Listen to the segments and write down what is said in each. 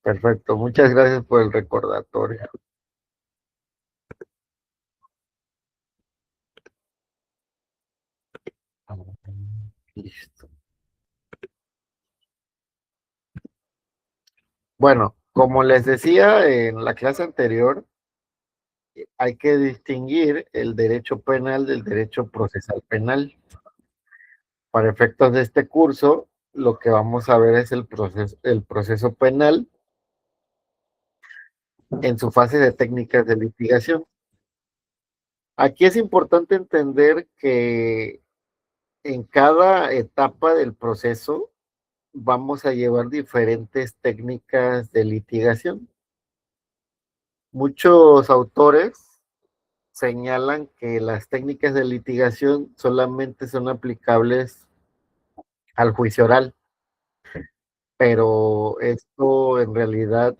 Perfecto, muchas gracias por el recordatorio. Listo. Bueno, como les decía en la clase anterior, hay que distinguir el derecho penal del derecho procesal penal. Para efectos de este curso, lo que vamos a ver es el proceso penal en su fase de técnicas de litigación. Aquí es importante entender que en cada etapa del proceso vamos a llevar diferentes técnicas de litigación. Muchos autores señalan que las técnicas de litigación solamente son aplicables al juicio oral, pero esto en realidad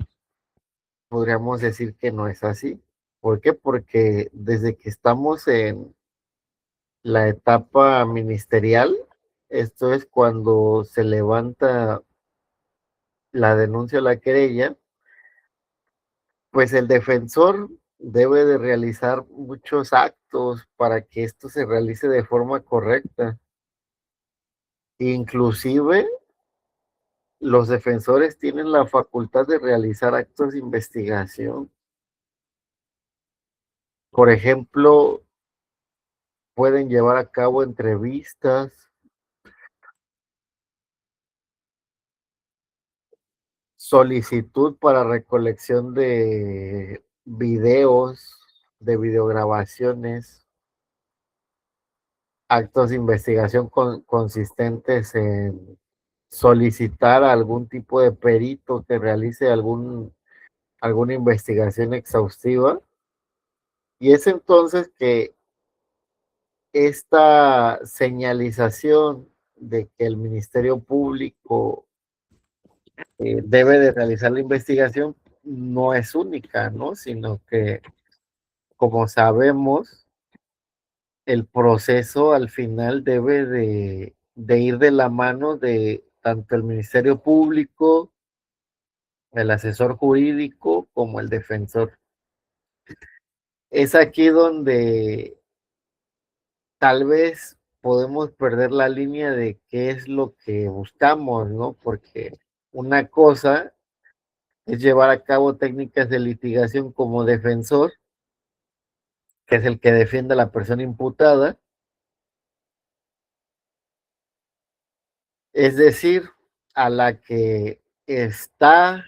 podríamos decir que no es así. ¿Por qué? Porque desde que estamos en la etapa ministerial, esto es cuando se levanta la denuncia o la querella, pues el defensor debe de realizar muchos actos para que esto se realice de forma correcta. Inclusive los defensores tienen la facultad de realizar actos de investigación. Por ejemplo, pueden llevar a cabo entrevistas, solicitud para recolección de videos, de videograbaciones, actos de investigación consistentes en solicitar a algún tipo de perito que realice alguna investigación exhaustiva. Y es entonces que esta señalización de que el Ministerio Público debe de realizar la investigación no es única, ¿no? Sino que, como sabemos, el proceso al final debe de ir de la mano de tanto el Ministerio Público, el asesor jurídico, como el defensor. Es aquí donde tal vez podemos perder la línea de qué es lo que buscamos, ¿no? Porque una cosa es llevar a cabo técnicas de litigación como defensor, que es el que defiende a la persona imputada, es decir, a la que está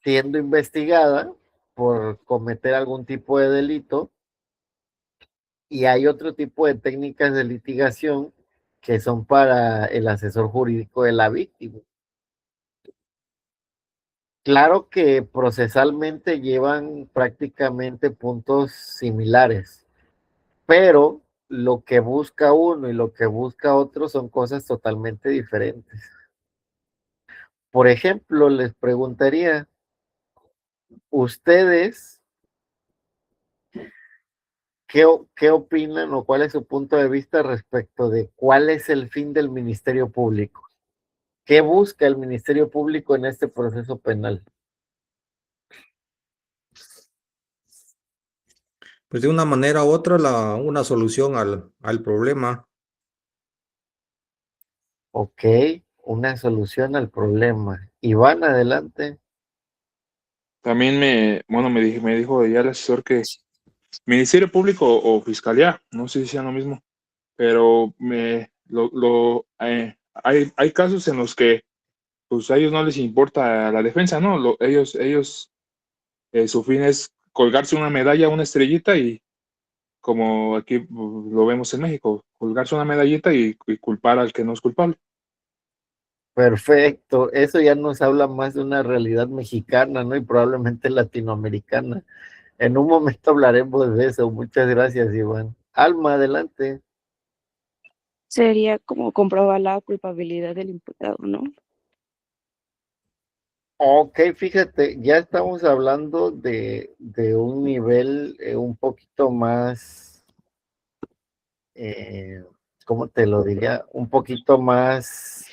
siendo investigada por cometer algún tipo de delito, y hay otro tipo de técnicas de litigación que son para el asesor jurídico de la víctima. Claro que procesalmente llevan prácticamente puntos similares, pero lo que busca uno y lo que busca otro son cosas totalmente diferentes. Por ejemplo, les preguntaría, ¿ustedes qué opinan o cuál es su punto de vista respecto de cuál es el fin del Ministerio Público? ¿Qué busca el Ministerio Público en este proceso penal? Pues de una manera u otra una solución al problema. Ok, una solución al problema. Iván, adelante. También me dijo ya el asesor que Ministerio Público o Fiscalía, no sé si sean lo mismo, pero hay casos en los que pues a ellos no les importa la defensa, ¿no? Ellos su fin es colgarse una medalla, una estrellita y como aquí lo vemos en México, colgarse una medallita y culpar al que no es culpable. Perfecto, eso ya nos habla más de una realidad mexicana, ¿no? Y probablemente latinoamericana. En un momento hablaremos de eso. Muchas gracias, Iván. Alma, adelante. Sería como comprobar la culpabilidad del imputado, ¿no? Ok, fíjate, ya estamos hablando de un nivel un poquito más, eh, ¿cómo te lo diría? Un poquito más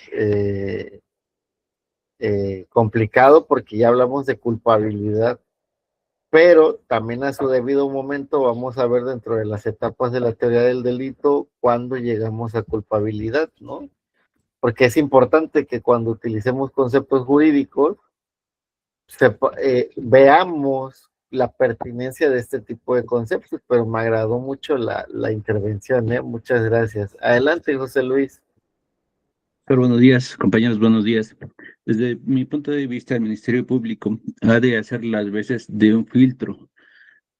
complicado porque ya hablamos de culpabilidad, pero también a su debido momento vamos a ver dentro de las etapas de la teoría del delito cuando llegamos a culpabilidad, ¿no? Porque es importante que cuando utilicemos conceptos jurídicos veamos la pertinencia de este tipo de conceptos, pero me agradó mucho la intervención, ¿eh? Muchas gracias. Adelante, José Luis. Pero buenos días, compañeros, buenos días. Desde mi punto de vista, el Ministerio Público ha de hacer las veces de un filtro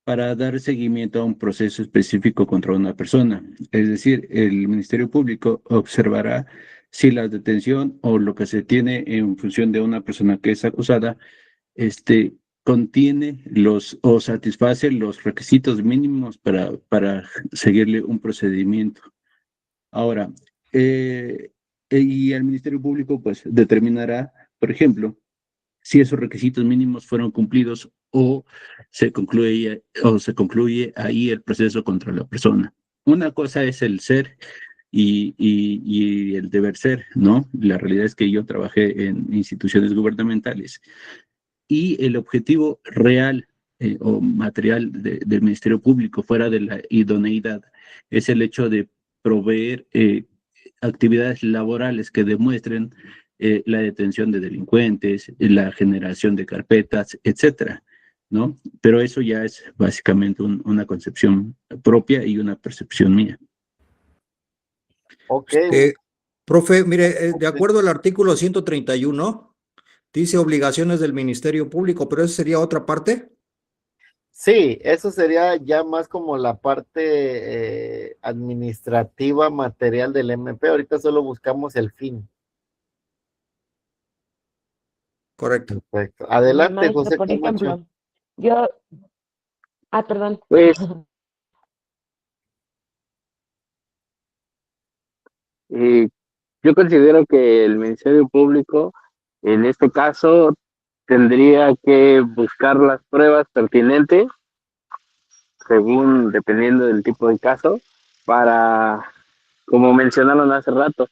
para dar seguimiento a un proceso específico contra una persona. Es decir, el Ministerio Público observará si la detención o lo que se tiene en función de una persona que es acusada, contiene o satisface los requisitos mínimos para seguirle un procedimiento. Ahora, y el Ministerio Público pues determinará, por ejemplo, si esos requisitos mínimos fueron cumplidos o se concluye ahí el proceso contra la persona. Una cosa es el ser y el deber ser, ¿no? La realidad es que yo trabajé en instituciones gubernamentales y el objetivo real o material del Ministerio Público fuera de la idoneidad es el hecho de proveer actividades laborales que demuestren la detención de delincuentes, la generación de carpetas, etcétera, ¿no? Pero eso ya es básicamente una concepción propia y una percepción mía. Ok. Profe, mire, de acuerdo al artículo 131, dice obligaciones del Ministerio Público, pero eso sería otra parte. Sí, eso sería ya más como la parte administrativa, material del MP. Ahorita solo buscamos el fin. Correcto. Perfecto. Adelante, Maestro, José por Camacho. ejemplo, yo, perdón. Pues eh, yo considero que el Ministerio Público, en este caso, tendría que buscar las pruebas pertinentes, según dependiendo del tipo de caso, para, como mencionaron hace rato,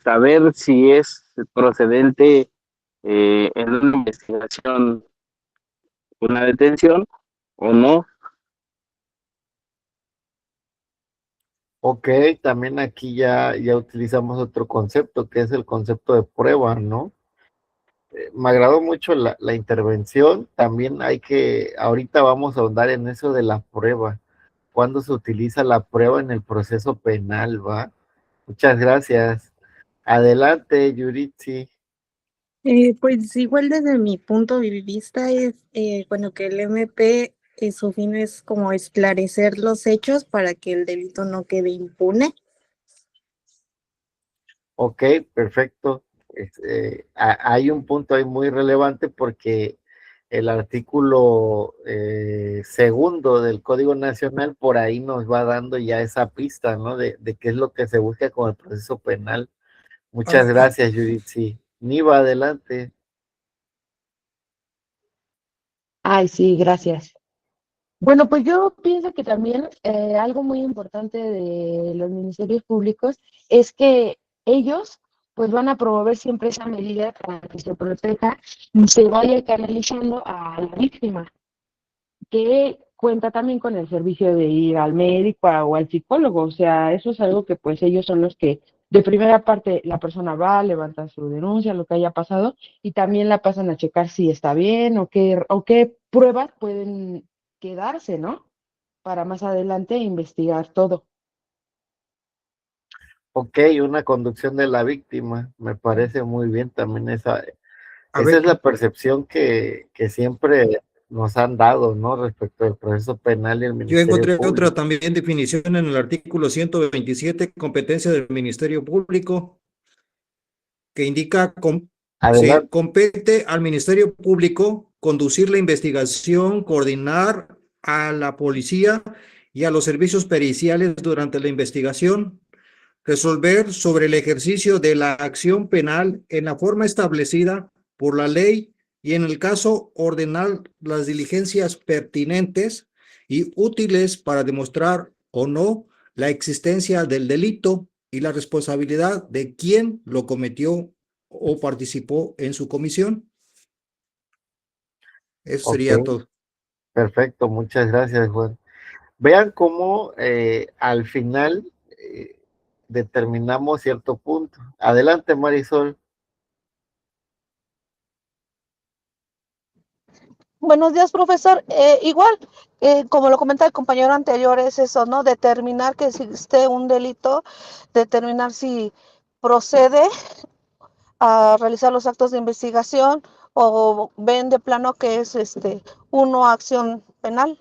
saber si es procedente en una investigación una detención o no. Ok, también aquí ya utilizamos otro concepto, que es el concepto de prueba, ¿no? Me agradó mucho la intervención. También ahorita vamos a ahondar en eso de la prueba. ¿Cuándo se utiliza la prueba en el proceso penal, va? Muchas gracias. Adelante, Yuritsi. Pues igual desde mi punto de vista es, bueno, que el MP, su fin es como esclarecer los hechos para que el delito no quede impune. Ok, perfecto. Hay un punto ahí muy relevante porque el artículo segundo del Código Nacional por ahí nos va dando ya esa pista, ¿no? De qué es lo que se busca con el proceso penal. Muchas gracias, Judith. Sí. Niva, adelante. Ay, sí, gracias. Bueno, pues yo pienso que también algo muy importante de los ministerios públicos es que ellos pues van a promover siempre esa medida para que se proteja y se vaya canalizando a la víctima, que cuenta también con el servicio de ir al médico o al psicólogo. O sea, eso es algo que pues ellos son los que de primera parte la persona va, levanta su denuncia, lo que haya pasado, y también la pasan a checar si está bien o qué pruebas pueden quedarse, ¿no? Para más adelante investigar todo. Ok, una conducción de la víctima. Me parece muy bien también esa ver. es la percepción que siempre nos han dado, ¿no? Respecto al proceso penal y el Yo Ministerio encontré Público. otra también definición en el artículo 127, competencia del Ministerio Público, que indica Adelante. compete al Ministerio Público conducir la investigación, coordinar a la policía y a los servicios periciales durante la investigación, resolver sobre el ejercicio de la acción penal en la forma establecida por la ley y, en el caso, ordenar las diligencias pertinentes y útiles para demostrar o no la existencia del delito y la responsabilidad de quien lo cometió o participó en su comisión. Eso Ok, sería todo. perfecto, muchas gracias, Juan. Vean cómo al final determinamos cierto punto. Adelante, Marisol. Buenos días, profesor. Igual, como lo comenta el compañero anterior, es eso, ¿no? Determinar que existe un delito, determinar si procede a realizar los actos de investigación o ven de plano que es uno acción penal.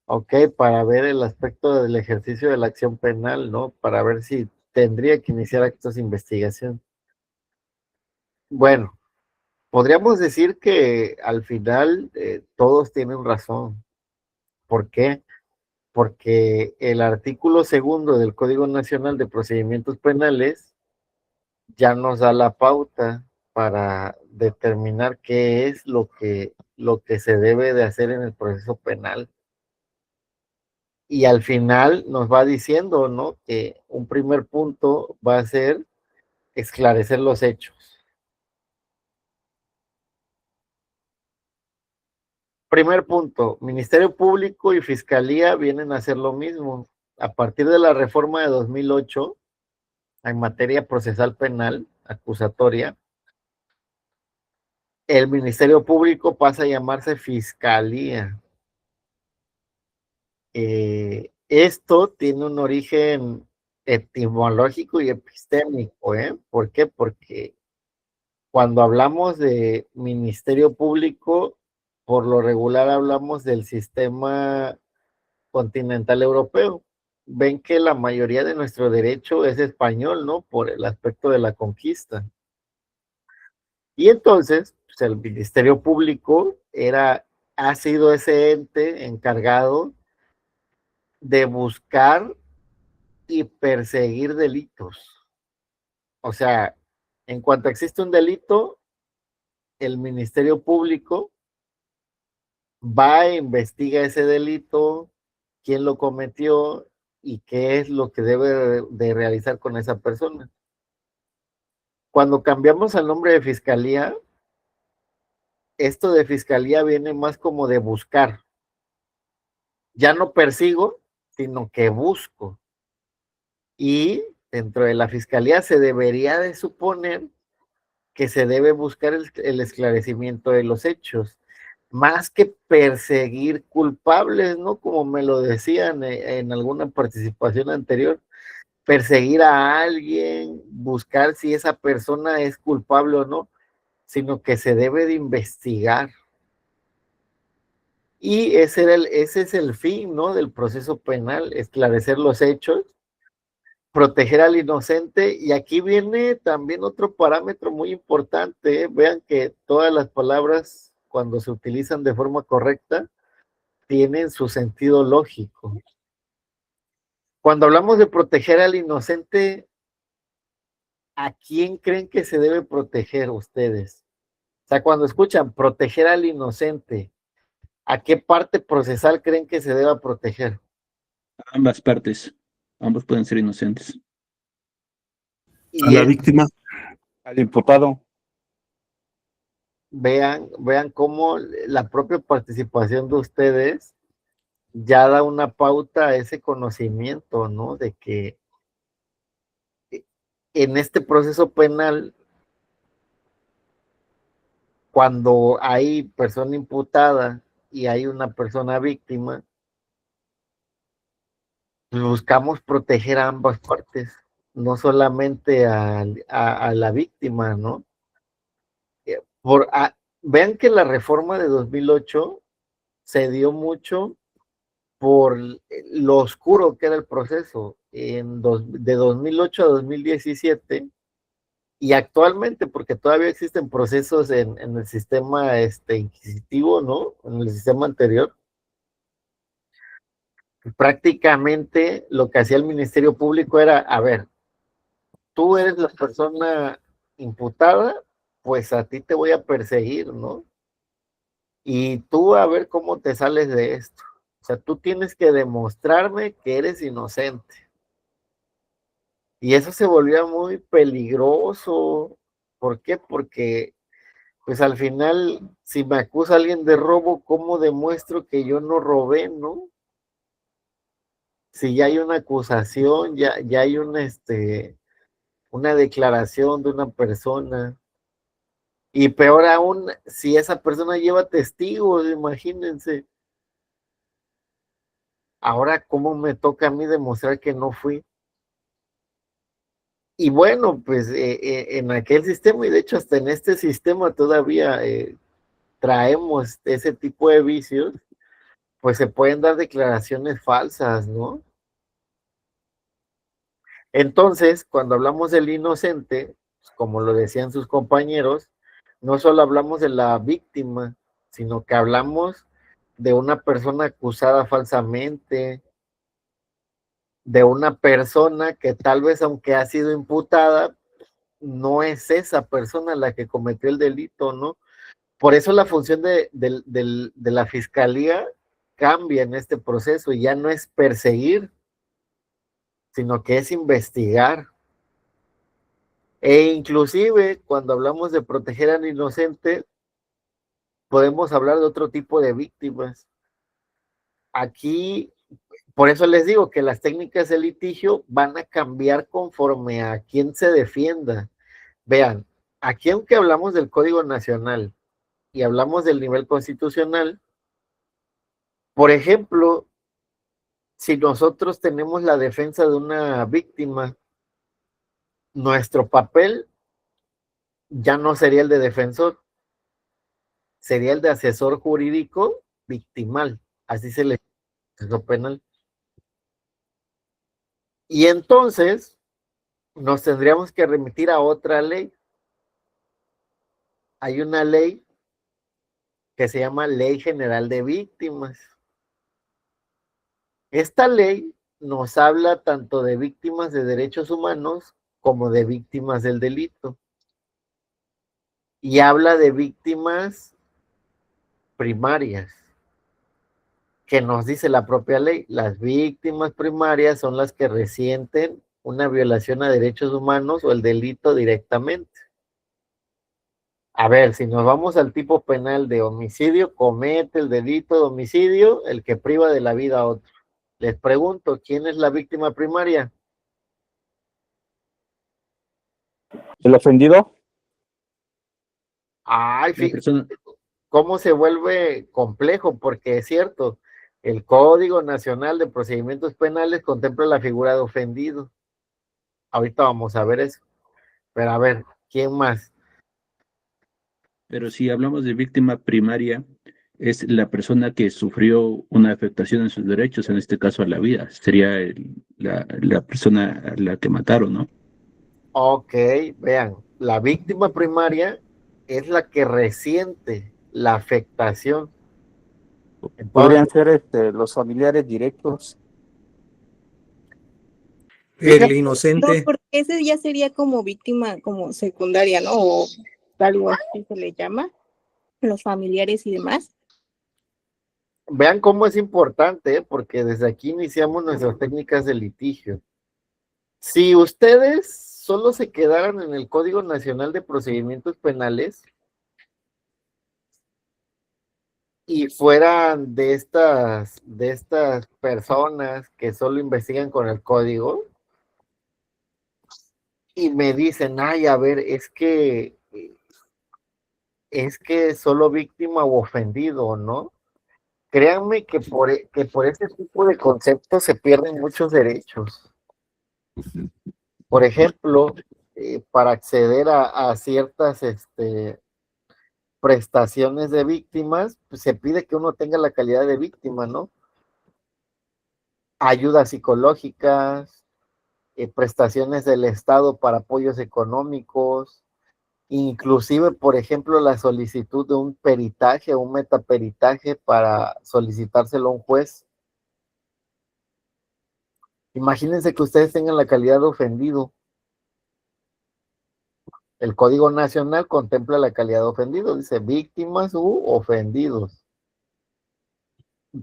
Ok, para ver el aspecto del ejercicio de la acción penal, ¿no? Para ver si tendría que iniciar actos de investigación. Bueno, podríamos decir que al final todos tienen razón. ¿Por qué? Porque el artículo 2 del Código Nacional de Procedimientos Penales ya nos da la pauta para determinar qué es lo que se debe de hacer en el proceso penal. Y al final nos va diciendo, ¿no? Que un primer punto va a ser esclarecer los hechos. Primer punto, Ministerio Público y Fiscalía vienen a hacer lo mismo. A partir de la reforma de 2008, en materia procesal penal, acusatoria, el Ministerio Público pasa a llamarse Fiscalía. Esto tiene un origen etimológico y epistémico, ¿eh? ¿Por qué? Porque cuando hablamos de Ministerio Público, por lo regular hablamos del sistema continental europeo. Ven que la mayoría de nuestro derecho es español, ¿no? Por el aspecto de la conquista. Y entonces, pues el Ministerio Público ha sido ese ente encargado de buscar y perseguir delitos. O sea, en cuanto existe un delito, el Ministerio Público va e investiga ese delito, quién lo cometió y qué es lo que debe de realizar con esa persona. Cuando cambiamos el nombre de fiscalía, esto de fiscalía viene más como de buscar. Ya no persigo, sino que busco. Y dentro de la fiscalía se debería de suponer que se debe buscar el esclarecimiento de los hechos, más que perseguir culpables, ¿no? Como me lo decían en alguna participación anterior, perseguir a alguien, buscar si esa persona es culpable o no, sino que se debe de investigar. Y ese es el fin, ¿no? Del proceso penal, esclarecer los hechos, proteger al inocente. Y aquí viene también otro parámetro muy importante, ¿eh? Vean que todas las palabras, cuando se utilizan de forma correcta, tienen su sentido lógico. Cuando hablamos de proteger al inocente, ¿a quién creen que se debe proteger ustedes? O sea, cuando escuchan proteger al inocente, ¿a qué parte procesal creen que se deba proteger? Ambas partes, ambos pueden ser inocentes. A Y la víctima, al imputado. vean cómo la propia participación de ustedes ya da una pauta a ese conocimiento, ¿no? De que en este proceso penal, cuando hay persona imputada y hay una persona víctima, buscamos proteger a ambas partes, no solamente a la víctima, ¿no? Por, vean que la reforma de 2008 se dio mucho por lo oscuro que era el proceso de 2008 a 2017 y actualmente, porque todavía existen procesos en el sistema inquisitivo, ¿no? En el sistema anterior. Prácticamente lo que hacía el Ministerio Público era, a ver, tú eres la persona imputada, pues a ti te voy a perseguir, ¿no? Y tú a ver cómo te sales de esto. O sea, tú tienes que demostrarme que eres inocente. Y eso se volvía muy peligroso. ¿Por qué? Porque, pues al final, si me acusa alguien de robo, ¿cómo demuestro que yo no robé, no? Si ya hay una acusación, ya hay una declaración de una persona. Y peor aún, si esa persona lleva testigos, imagínense. Ahora, ¿cómo me toca a mí demostrar que no fui? Y bueno, pues en aquel sistema, y de hecho hasta en este sistema todavía traemos ese tipo de vicios, pues se pueden dar declaraciones falsas, ¿no? Entonces, cuando hablamos del inocente, pues, como lo decían sus compañeros, no solo hablamos de la víctima, sino que hablamos de una persona acusada falsamente, de una persona que tal vez aunque ha sido imputada, no es esa persona la que cometió el delito, ¿no? Por eso la función de la fiscalía cambia en este proceso y ya no es perseguir, sino que es investigar. E inclusive cuando hablamos de proteger al inocente, podemos hablar de otro tipo de víctimas. Aquí, por eso les digo que las técnicas de litigio van a cambiar conforme a quién se defienda. Vean, aquí aunque hablamos del Código Nacional y hablamos del nivel constitucional, por ejemplo, si nosotros tenemos la defensa de una víctima, nuestro papel ya no sería el de defensor, sería el de asesor jurídico victimal, así se le proceso penal. Y entonces nos tendríamos que remitir a otra ley. Hay una ley que se llama Ley General de Víctimas. Esta ley nos habla tanto de víctimas de derechos humanos como de víctimas del delito. Y habla de víctimas primarias, que nos dice la propia ley. Las víctimas primarias son las que resienten una violación a derechos humanos o el delito directamente. A ver, si nos vamos al tipo penal de homicidio, comete el delito de homicidio el que priva de la vida a otro. Les pregunto, ¿quién es la víctima primaria? ¿El ofendido? Ay, La persona, cómo se vuelve complejo, porque es cierto, el Código Nacional de Procedimientos Penales contempla la figura de ofendido. Ahorita vamos a ver eso. Pero a ver, ¿quién más? pero si hablamos de víctima primaria, es la persona que sufrió una afectación en sus derechos, en este caso a la vida. Sería la persona a la que mataron, ¿no? Ok, vean, la víctima primaria es la que resiente la afectación. ¿Podrían Entonces, ser los familiares directos? El fíjate, No, inocente. porque ese ya sería como víctima como secundaria, ¿no? O algo así se le llama, los familiares y demás. vean cómo es importante, porque desde aquí iniciamos nuestras técnicas de litigio. Si ustedes solo se quedaran en el Código Nacional de Procedimientos Penales y fueran de estas personas que solo investigan con el código y me dicen, ay, a ver, es que solo víctima o ofendido, ¿no? Créanme que por ese tipo de conceptos se pierden muchos derechos. Por ejemplo, para acceder a ciertas prestaciones de víctimas, pues se pide que uno tenga la calidad de víctima, ¿no? Ayudas psicológicas, prestaciones del Estado para apoyos económicos, inclusive, por ejemplo, la solicitud de un peritaje, un metaperitaje para solicitárselo a un juez. Imagínense que ustedes tengan la calidad de ofendido. El Código Nacional contempla la calidad de ofendido, dice víctimas u ofendidos.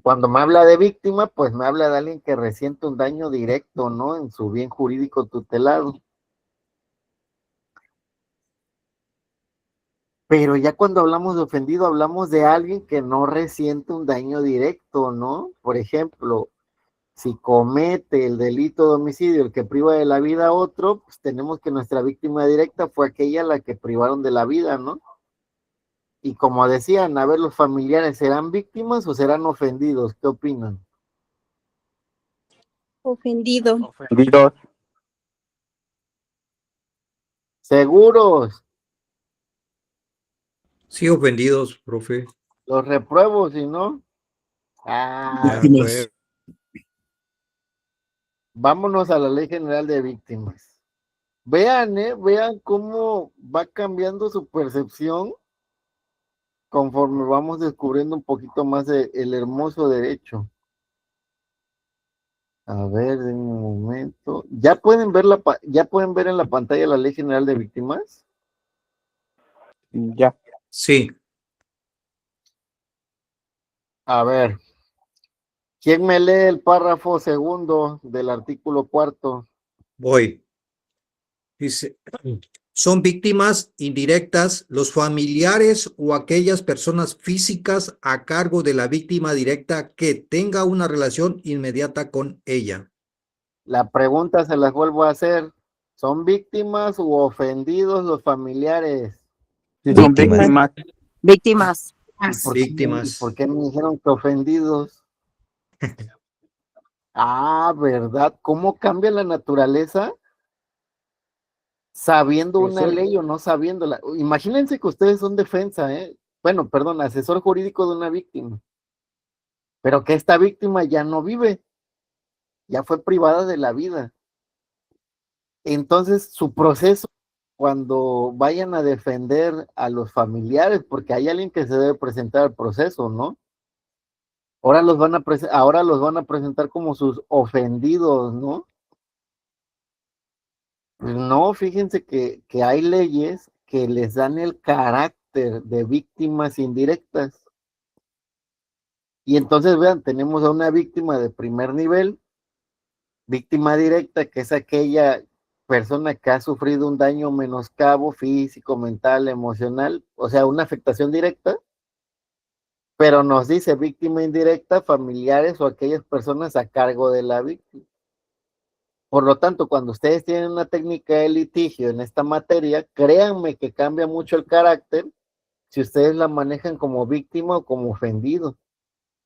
cuando me habla de víctima, pues me habla de alguien que resiente un daño directo, ¿no? En su bien jurídico tutelado. Pero ya cuando hablamos de ofendido, hablamos de alguien que no resiente un daño directo, ¿no? Por ejemplo, si comete el delito de homicidio, el que priva de la vida a otro, pues tenemos que nuestra víctima directa fue aquella a la que privaron de la vida, ¿no? Y como decían, a ver, los familiares, ¿serán víctimas o serán ofendidos? ¿Qué opinan? Ofendido. Ofendidos. ¿Seguros? Sí, ofendidos, profe. Los repruebo, si no. Ah, Víctimas. vámonos a la Ley General de Víctimas. Vean, vean cómo va cambiando su percepción conforme vamos descubriendo un poquito más el hermoso derecho. A ver, en un momento. ¿Ya pueden ver ya pueden ver en la pantalla la Ley General de Víctimas? Ya. Sí. A ver, ¿quién me lee el párrafo segundo del artículo 4? Voy. Dice, son víctimas indirectas los familiares o aquellas personas físicas a cargo de la víctima directa que tenga una relación inmediata con ella. La pregunta se las vuelvo a hacer. ¿Son víctimas u ofendidos los familiares? Sí, son víctimas. Víctimas. Víctimas. ¿Y por qué me dijeron que ofendidos? ¿Verdad? ¿Cómo cambia la naturaleza sabiendo una ley o no sabiéndola? Imagínense que ustedes son defensa, bueno, perdón, asesor jurídico de una víctima, pero que esta víctima ya no vive, ya fue privada de la vida. Entonces, su proceso, cuando vayan a defender a los familiares, porque hay alguien que se debe presentar al proceso, ¿no? Ahora los van a presentar como sus ofendidos, ¿no? No, fíjense que hay leyes que les dan el carácter de víctimas indirectas. Y entonces, vean, tenemos a una víctima de primer nivel, víctima directa, que es aquella persona que ha sufrido un daño menoscabo físico, mental, emocional, o sea, una afectación directa, pero nos dice víctima indirecta, familiares o aquellas personas a cargo de la víctima. Por lo tanto, cuando ustedes tienen una técnica de litigio en esta materia, créanme que cambia mucho el carácter si ustedes la manejan como víctima o como ofendido.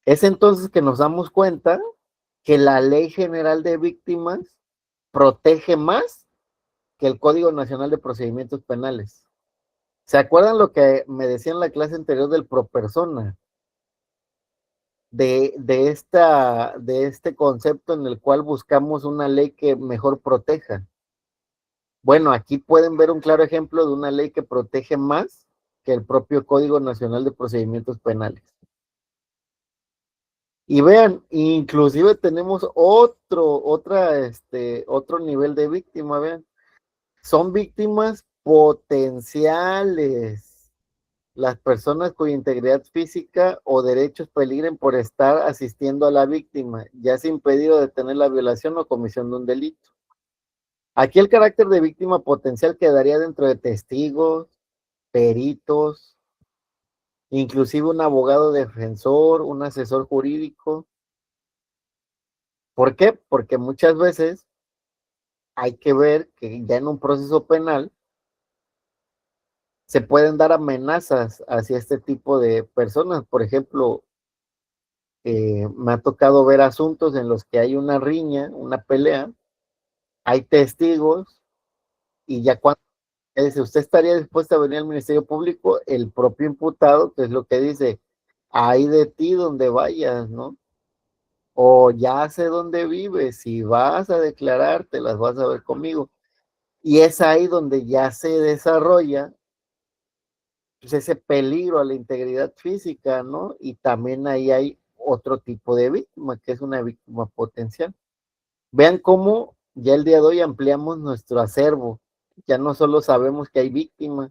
Es entonces que nos damos cuenta que la Ley General de Víctimas protege más que el Código Nacional de Procedimientos Penales. ¿Se acuerdan lo que me decía en la clase anterior del pro persona? De este concepto en el cual buscamos una ley que mejor proteja. Bueno, aquí pueden ver un claro ejemplo de una ley que protege más que el propio Código Nacional de Procedimientos Penales. Y vean, inclusive tenemos otro nivel de víctima, vean. Son víctimas potenciales. Las personas cuya integridad física o derechos peligren por estar asistiendo a la víctima, ya sea impedido detener la violación o comisión de un delito. Aquí el carácter de víctima potencial quedaría dentro de testigos, peritos, inclusive un abogado defensor, un asesor jurídico. ¿Por qué? Porque muchas veces hay que ver que ya en un proceso penal se pueden dar amenazas hacia este tipo de personas. Por ejemplo, me ha tocado ver asuntos en los que hay una riña, una pelea, hay testigos y ya cuando dice, ¿usted estaría dispuesto a venir al Ministerio Público? El propio imputado, que es lo que dice, hay de ti donde vayas, ¿no? O ya sé dónde vives, si vas a declarar, te las vas a ver conmigo. Y es ahí donde ya se desarrolla pues, ese peligro a la integridad física, ¿no? Y también ahí hay otro tipo de víctima, que es una víctima potencial. Vean cómo ya el día de hoy ampliamos nuestro acervo. Ya no solo sabemos que hay víctimas,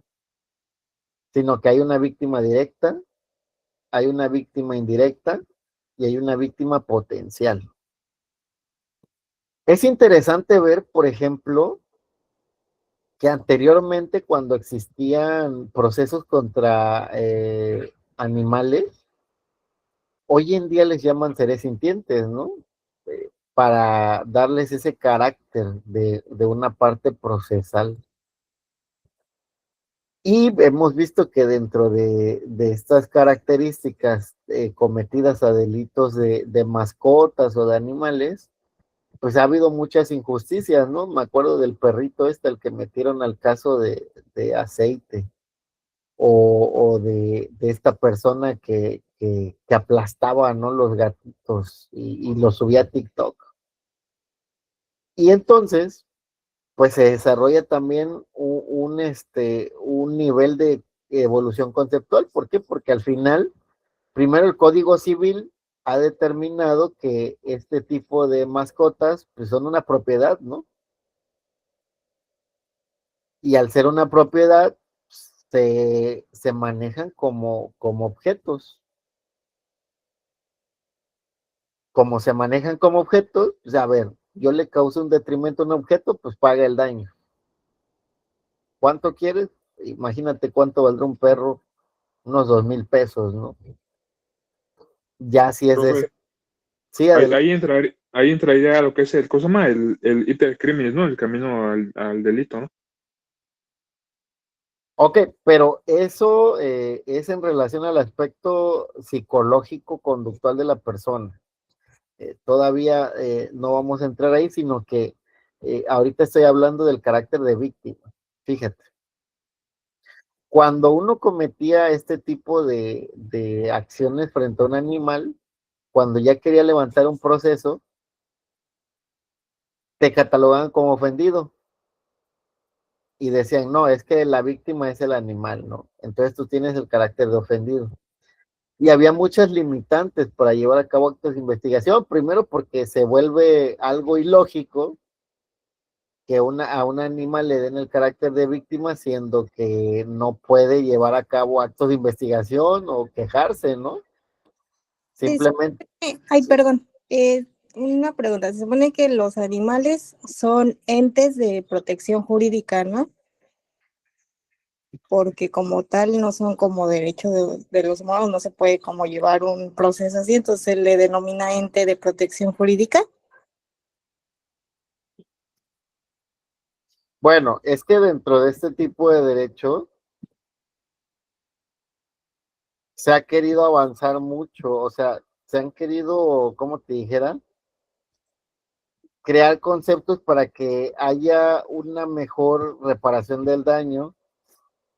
sino que hay una víctima directa, hay una víctima indirecta y hay una víctima potencial. Es interesante ver, por ejemplo, que anteriormente cuando existían procesos contra animales, hoy en día les llaman seres sintientes, ¿no? Para darles ese carácter de una parte procesal. Y hemos visto que dentro de estas características cometidas a delitos de mascotas o de animales, pues ha habido muchas injusticias, ¿no? Me acuerdo del perrito el que metieron al caso de aceite, o de esta persona que aplastaba, ¿no? Los gatitos y los subía a TikTok. Y entonces, pues se desarrolla también un nivel de evolución conceptual. ¿Por qué? Porque al final, primero el Código Civil ha determinado que este tipo de mascotas pues son una propiedad, ¿no? Y al ser una propiedad, se manejan como objetos. Como se manejan como objetos, pues a ver, yo le causo un detrimento a un objeto, pues paga el daño. ¿Cuánto quieres? Imagínate cuánto valdrá un perro, unos 2,000 pesos, ¿no? Ya si es de Profe, ese. Sí, ahí entraría lo que es el, ¿cómo se llama? El iter criminis, ¿no? El camino al delito, ¿no? Ok, pero eso es en relación al aspecto psicológico conductual de la persona. Todavía no vamos a entrar ahí, sino que ahorita estoy hablando del carácter de víctima. Fíjate, cuando uno cometía este tipo de acciones frente a un animal, cuando ya quería levantar un proceso, te catalogaban como ofendido y decían, no, es que la víctima es el animal, ¿no? Entonces tú tienes el carácter de ofendido. Y había muchas limitantes para llevar a cabo actos de investigación. Primero porque se vuelve algo ilógico que a un animal le den el carácter de víctima, siendo que no puede llevar a cabo actos de investigación o quejarse, ¿no? Simplemente. Ay, perdón. Una pregunta. Se supone que los animales son entes de protección jurídica, ¿no? Porque como tal no son como derecho de los humanos, no se puede como llevar un proceso así, entonces se le denomina ente de protección jurídica. Bueno, es que dentro de este tipo de derecho se ha querido avanzar mucho, o sea, se han querido, ¿cómo te dijera? Crear conceptos para que haya una mejor reparación del daño,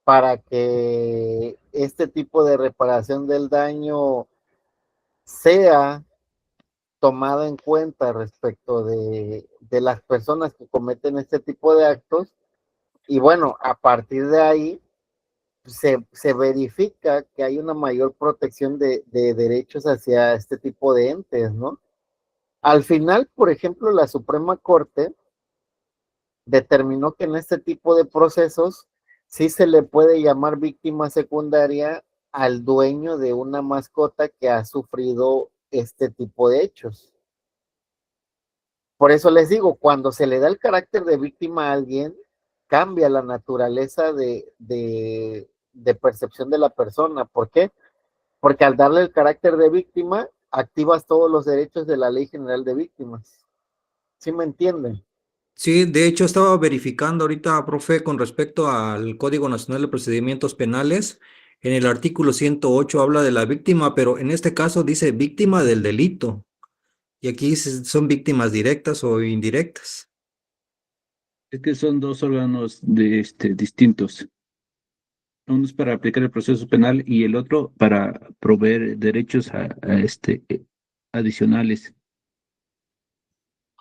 para que este tipo de reparación del daño sea tomada en cuenta respecto de las personas que cometen este tipo de actos. Y bueno, a partir de ahí se verifica que hay una mayor protección de derechos hacia este tipo de entes, ¿no? Al final, por ejemplo, la Suprema Corte determinó que en este tipo de procesos sí se le puede llamar víctima secundaria al dueño de una mascota que ha sufrido este tipo de hechos. Por eso les digo, cuando se le da el carácter de víctima a alguien, cambia la naturaleza de percepción de la persona. ¿Por qué? Porque al darle el carácter de víctima, activas todos los derechos de la Ley General de Víctimas. ¿Sí me entienden? Sí, de hecho estaba verificando ahorita, profe, con respecto al Código Nacional de Procedimientos Penales. En el artículo 108 habla de la víctima, pero en este caso dice víctima del delito. Y aquí son víctimas directas o indirectas. Es que son dos órganos distintos. Uno es para aplicar el proceso penal y el otro para proveer derechos adicionales.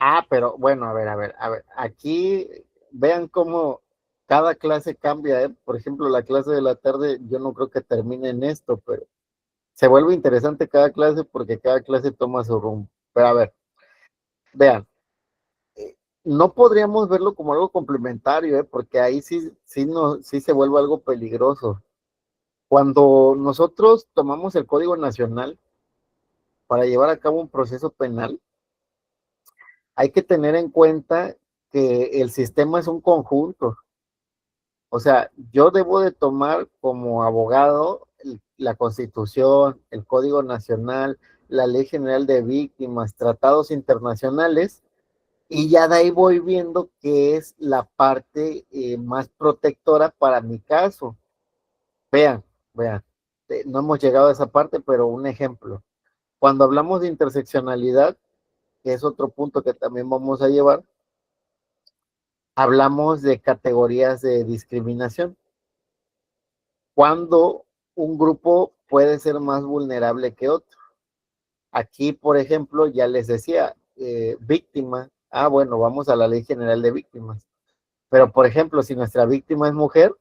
Ah, pero bueno, a ver, aquí vean cómo cada clase cambia, ¿eh? Por ejemplo, la clase de la tarde, yo no creo que termine en esto, pero se vuelve interesante cada clase porque cada clase toma su rumbo. Pero a ver, vean, no podríamos verlo como algo complementario, ¿eh? Porque ahí sí se vuelve algo peligroso. Cuando nosotros tomamos el Código Nacional, para llevar a cabo un proceso penal, hay que tener en cuenta que el sistema es un conjunto. O sea, yo debo de tomar como abogado la Constitución, el Código Nacional, la Ley General de Víctimas, tratados internacionales, y ya de ahí voy viendo qué es la parte más protectora para mi caso. Vean, vean, no hemos llegado a esa parte, pero un ejemplo. Cuando hablamos de interseccionalidad, que es otro punto que también vamos a llevar, hablamos de categorías de discriminación. Cuando un grupo puede ser más vulnerable que otro. Aquí, por ejemplo, ya les decía, víctima. Ah, bueno, vamos a la Ley General de Víctimas. Pero, por ejemplo, si nuestra víctima es mujer,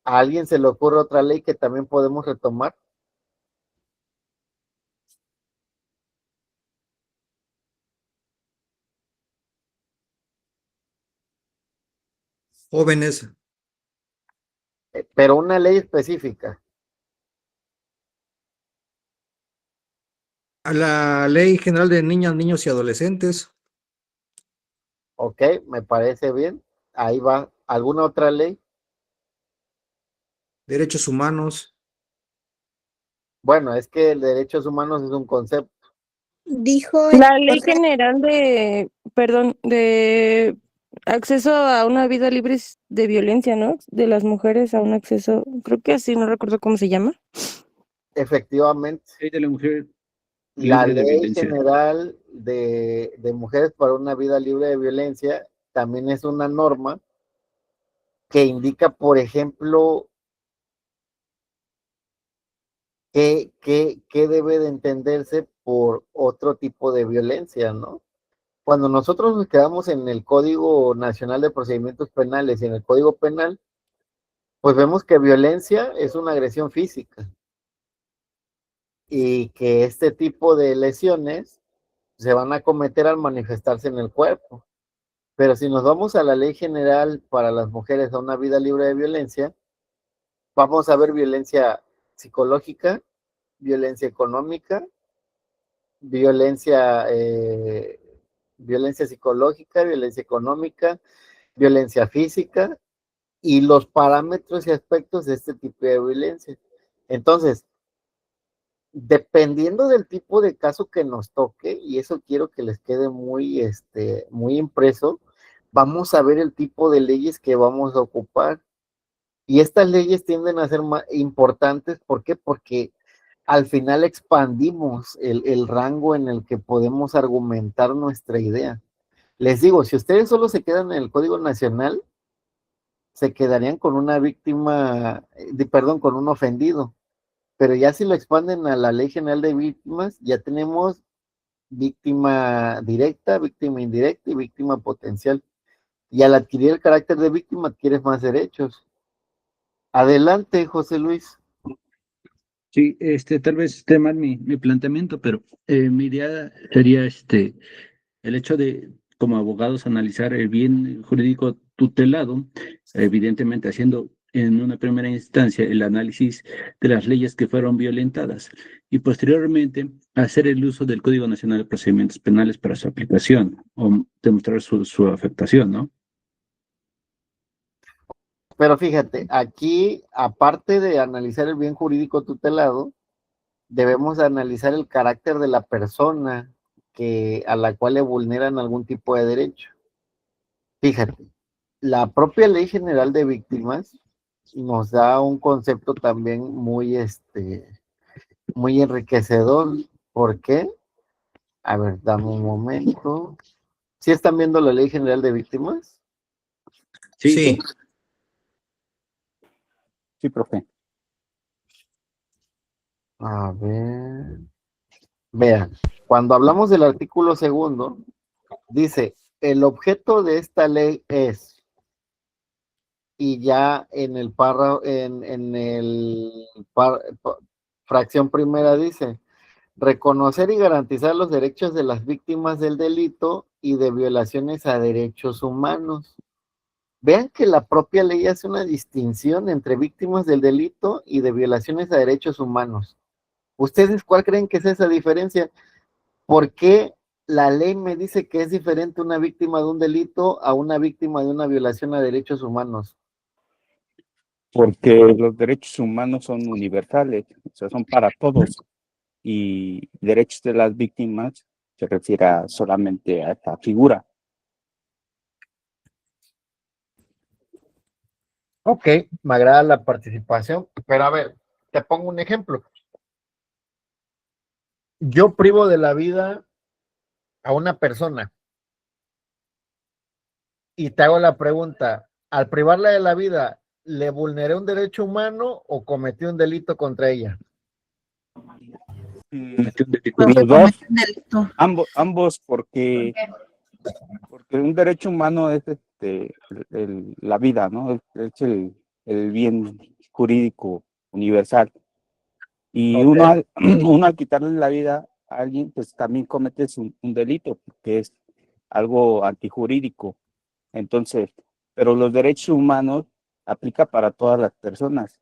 ¿a alguien se le ocurre otra ley que también podemos retomar? Jóvenes, Pero una ley específica. a la Ley General de Niñas, Niños y Adolescentes, Ok, me parece bien. Ahí va. ¿Alguna otra ley? derechos humanos. Bueno, es que el derechos humanos es un concepto. Dijo La ley general de, perdón, de acceso a una vida libre de violencia, ¿no? De las mujeres a un acceso, creo que así, no recuerdo cómo se llama. Efectivamente, Ley de la mujer la libre de Ley violencia. General de Mujeres para una Vida Libre de Violencia también es una norma que indica, por ejemplo, qué debe de entenderse por otro tipo de violencia, ¿no? Cuando nosotros nos quedamos en el Código Nacional de Procedimientos Penales y en el Código Penal, pues vemos que violencia es una agresión física y que este tipo de lesiones se van a cometer al manifestarse en el cuerpo. Pero si nos vamos a la Ley General para las mujeres a una vida libre de violencia, vamos a ver violencia psicológica, violencia económica, violencia, violencia psicológica, violencia económica, violencia física y los parámetros y aspectos de este tipo de violencia. Entonces, dependiendo del tipo de caso que nos toque, y eso quiero que les quede muy, muy impreso, vamos a ver el tipo de leyes que vamos a ocupar. Y estas leyes tienden a ser más importantes, ¿por qué? Porque al final expandimos el rango en el que podemos argumentar nuestra idea. Les digo, si ustedes solo se quedan en el Código Nacional, se quedarían con una víctima, perdón, con un ofendido. Pero ya si lo expanden a la Ley General de Víctimas, ya tenemos víctima directa, víctima indirecta y víctima potencial. Y al adquirir el carácter de víctima, adquieres más derechos. Adelante, José Luis. Sí, tal vez esté mal mi planteamiento, pero mi idea sería el hecho de, como abogados, analizar el bien jurídico tutelado, evidentemente haciendo en una primera instancia el análisis de las leyes que fueron violentadas y posteriormente hacer el uso del Código Nacional de Procedimientos Penales para su aplicación o demostrar su afectación, ¿no? Pero fíjate, aquí, aparte de analizar el bien jurídico tutelado, debemos analizar el carácter de la persona a la cual le vulneran algún tipo de derecho. Fíjate, la propia Ley General de Víctimas nos da un concepto también muy enriquecedor. ¿Por qué? A ver, dame un momento. ¿Sí están viendo la Ley General de Víctimas? Sí. Sí, profe. A ver. Vean, cuando hablamos del artículo segundo, dice, el objeto de esta ley es, y ya en el párrafo, fracción primera dice, reconocer y garantizar los derechos de las víctimas del delito y de violaciones a derechos humanos. Vean que la propia ley hace una distinción entre víctimas del delito y de violaciones a derechos humanos. ¿Ustedes cuál creen que es esa diferencia? ¿Por qué la ley me dice que es diferente una víctima de un delito a una víctima de una violación a derechos humanos? Porque los derechos humanos son universales, o sea, son para todos. Y derechos de las víctimas se refiere solamente a esta figura. Ok, me agrada la participación, pero a ver, te pongo un ejemplo. Yo privo de la vida a una persona y te hago la pregunta, al privarla de la vida, ¿le vulneré un derecho humano o cometí un delito contra ella? Los dos, ambos porque un derecho humano es la vida, ¿no? Es el bien jurídico universal. Y uno al quitarle la vida a alguien, pues también cometes un delito, que es algo antijurídico. Entonces, pero los derechos humanos aplica para todas las personas.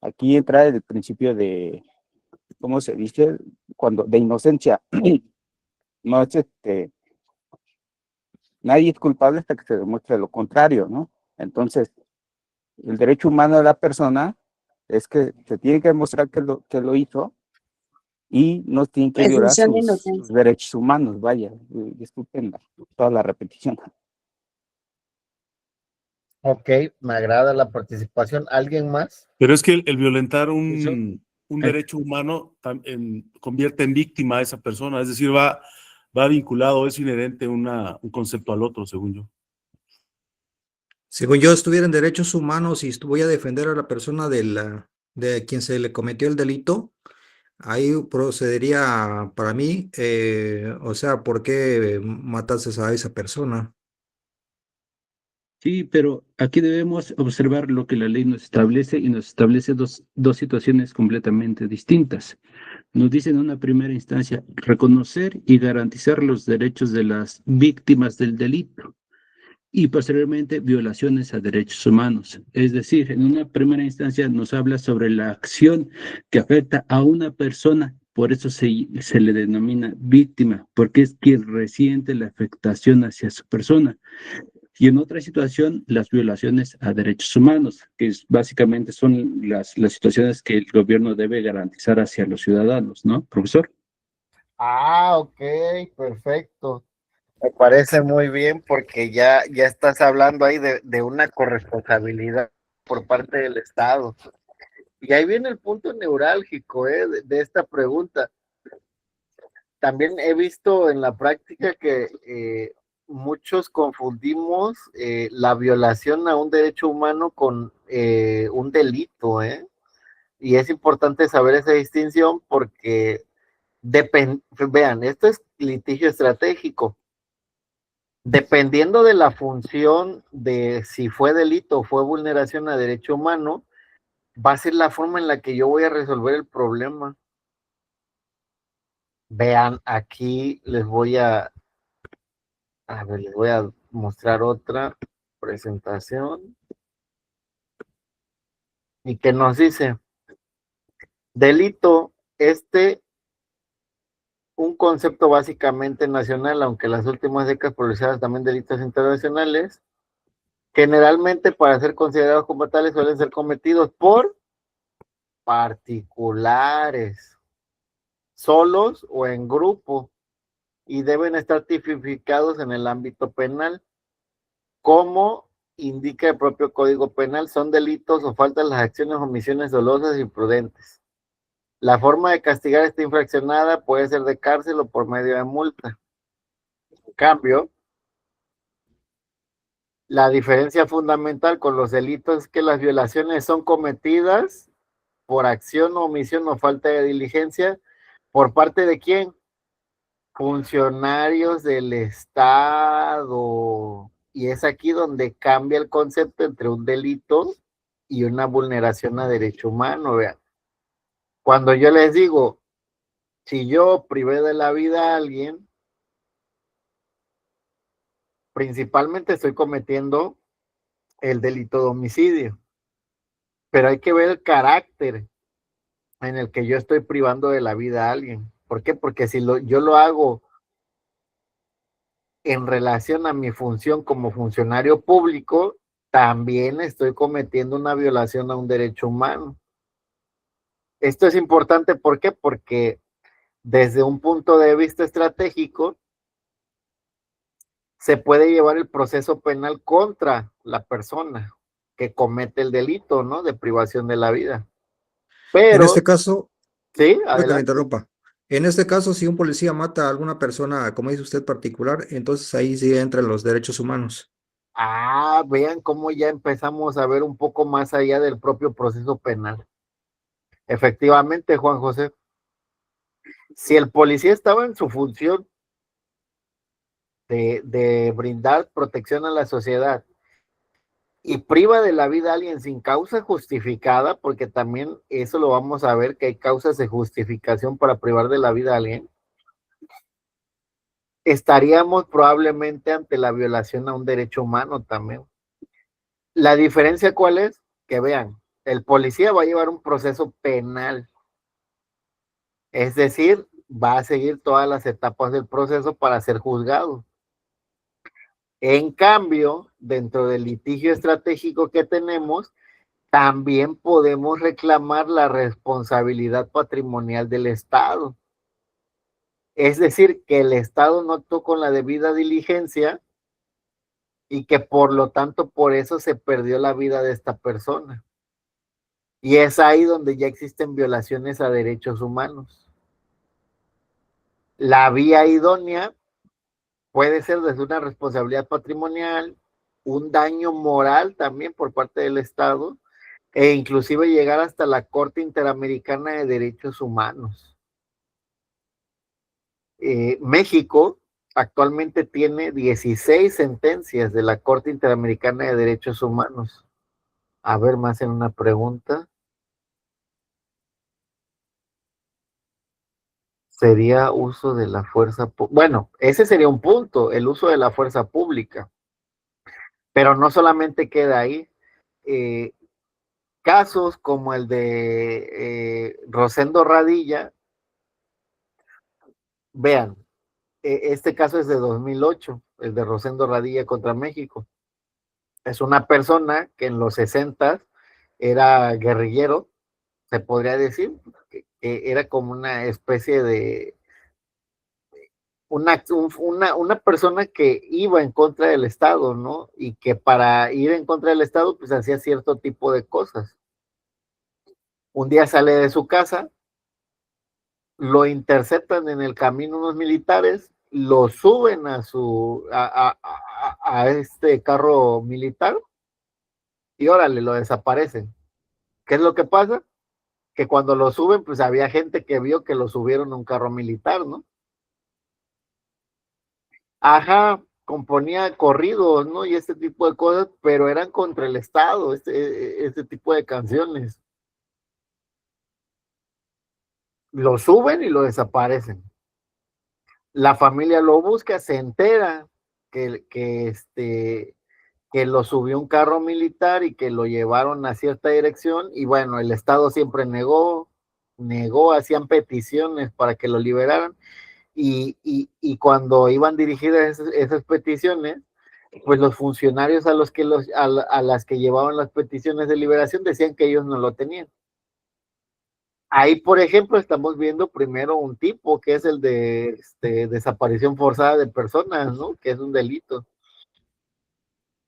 Aquí entra el principio de, ¿cómo se dice? De inocencia. No es nadie es culpable hasta que se demuestre lo contrario, ¿no? Entonces, el derecho humano de la persona es que se tiene que demostrar que lo hizo y no tienen que violar sus derechos humanos. Vaya, disculpen toda la repetición. Ok, me agrada la participación. ¿Alguien más? Pero es que el violentar un derecho humano convierte en víctima a esa persona, es decir, va vinculado, es inherente un concepto al otro, según yo. Según yo estuviera en derechos humanos y voy a defender a la persona de quien se le cometió el delito, ahí procedería para mí, o sea, ¿por qué mataste a esa persona? Sí, pero aquí debemos observar lo que la ley nos establece y nos establece dos situaciones completamente distintas. Nos dice en una primera instancia reconocer y garantizar los derechos de las víctimas del delito y posteriormente violaciones a derechos humanos. Es decir, en una primera instancia nos habla sobre la acción que afecta a una persona, por eso se le denomina víctima, porque es quien resiente la afectación hacia su persona. Y en otra situación, las violaciones a derechos humanos, que básicamente son las situaciones que el gobierno debe garantizar hacia los ciudadanos, ¿no, profesor? Ah, ok, perfecto. Me parece muy bien porque ya estás hablando ahí de una corresponsabilidad por parte del Estado. Y ahí viene el punto neurálgico de esta pregunta. También he visto en la práctica que muchos confundimos la violación a un derecho humano con un delito, ¿eh? Y es importante saber esa distinción porque vean, esto es litigio estratégico. Dependiendo de la función de si fue delito o fue vulneración a derecho humano, va a ser la forma en la que yo voy a resolver el problema. Vean, aquí les voy a ver, les voy a mostrar otra presentación. Y que nos dice, delito, un concepto básicamente nacional, aunque las últimas décadas progresadas también delitos internacionales, generalmente para ser considerados como tales suelen ser cometidos por particulares, solos o en grupo, y deben estar tipificados en el ámbito penal. Como indica el propio Código Penal, son delitos o faltan las acciones o omisiones dolosas e imprudentes. La forma de castigar esta infraccionada puede ser de cárcel o por medio de multa. En cambio, la diferencia fundamental con los delitos es que las violaciones son cometidas por acción o omisión o falta de diligencia. ¿Por parte de quién? Funcionarios del Estado. Y es aquí donde cambia el concepto entre un delito y una vulneración a derecho humano. Vean, cuando yo les digo, si yo privé de la vida a alguien, principalmente estoy cometiendo el delito de homicidio, pero hay que ver el carácter en el que yo estoy privando de la vida a alguien. ¿Por qué? Porque si yo lo hago en relación a mi función como funcionario público, también estoy cometiendo una violación a un derecho humano. Esto es importante, ¿por qué? Porque desde un punto de vista estratégico, se puede llevar el proceso penal contra la persona que comete el delito, ¿no? De privación de la vida. En Pero, este caso, sí, que le adelante. interrumpa. En este caso, si un policía mata a alguna persona, como dice usted, particular, entonces ahí sí entran los derechos humanos. Ah, vean cómo ya empezamos a ver un poco más allá del propio proceso penal. Efectivamente, Juan José, si el policía estaba en su función de brindar protección a la sociedad y priva de la vida a alguien sin causa justificada, porque también eso lo vamos a ver, que hay causas de justificación para privar de la vida a alguien, estaríamos probablemente ante la violación a un derecho humano también. La diferencia, ¿cuál es? Que vean, el policía va a llevar un proceso penal, es decir, va a seguir todas las etapas del proceso para ser juzgado. En cambio, dentro del litigio estratégico que tenemos, también podemos reclamar la responsabilidad patrimonial del Estado. Es decir, que el Estado no actuó con la debida diligencia y que por lo tanto por eso se perdió la vida de esta persona. Y es ahí donde ya existen violaciones a derechos humanos. La vía idónea puede ser desde una responsabilidad patrimonial, un daño moral también por parte del Estado, e inclusive llegar hasta la Corte Interamericana de Derechos Humanos. México actualmente tiene 16 sentencias de la Corte Interamericana de Derechos Humanos. A ver, más en una pregunta. Sería uso de la fuerza. Bueno, ese sería un punto, el uso de la fuerza pública. Pero no solamente queda ahí. Casos como el de Rosendo Radilla, vean, este caso es de 2008, el de Rosendo Radilla contra México. Es una persona que en los 60 era guerrillero, se podría decir, que era como una especie de una persona que iba en contra del Estado, ¿no? Y que para ir en contra del Estado, pues hacía cierto tipo de cosas. Un día sale de su casa, lo interceptan en el camino unos militares, lo suben a este carro militar y órale, lo desaparecen. ¿Qué es lo que pasa? Que cuando lo suben, pues había gente que vio que lo subieron a un carro militar, ¿no? Ajá, componía corridos, ¿no? Y este tipo de cosas, pero eran contra el Estado, este tipo de canciones. Lo suben y lo desaparecen. La familia lo busca, se entera que lo subió un carro militar y que lo llevaron a cierta dirección, y bueno, el Estado siempre negó, hacían peticiones para que lo liberaran, y cuando iban dirigidas esas peticiones, pues los funcionarios a las que llevaban las peticiones de liberación decían que ellos no lo tenían. Ahí, por ejemplo, estamos viendo primero un tipo que es el de desaparición forzada de personas, ¿no? Que es un delito.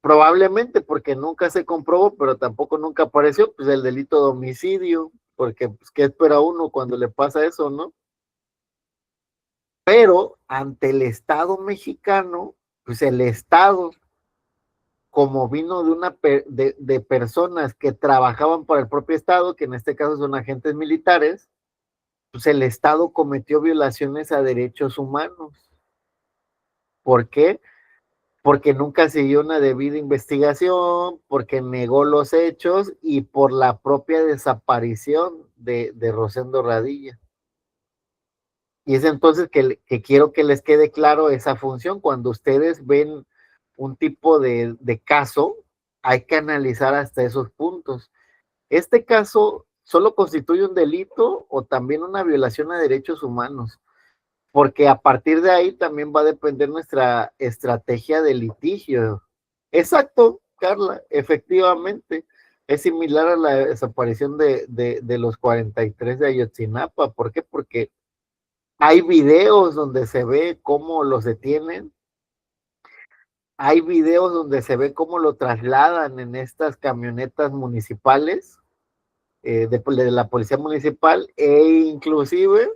Probablemente porque nunca se comprobó, pero tampoco nunca apareció, pues el delito de homicidio, porque pues, ¿qué espera uno cuando le pasa eso, no? Pero ante el Estado mexicano, pues el Estado, como vino de personas que trabajaban para el propio Estado, que en este caso son agentes militares, pues el Estado cometió violaciones a derechos humanos. ¿Por qué? Porque nunca siguió una debida investigación, porque negó los hechos y por la propia desaparición de Rosendo Radilla. Y es entonces que quiero que les quede claro esa función. Cuando ustedes ven un tipo de caso, hay que analizar hasta esos puntos. Este caso solo constituye un delito o también una violación a derechos humanos, porque a partir de ahí también va a depender nuestra estrategia de litigio. Exacto, Carla, efectivamente. Es similar a la desaparición de los 43 de Ayotzinapa. ¿Por qué? Porque hay videos donde se ve cómo los detienen, hay videos donde se ve cómo lo trasladan en estas camionetas municipales, de la policía municipal, e inclusive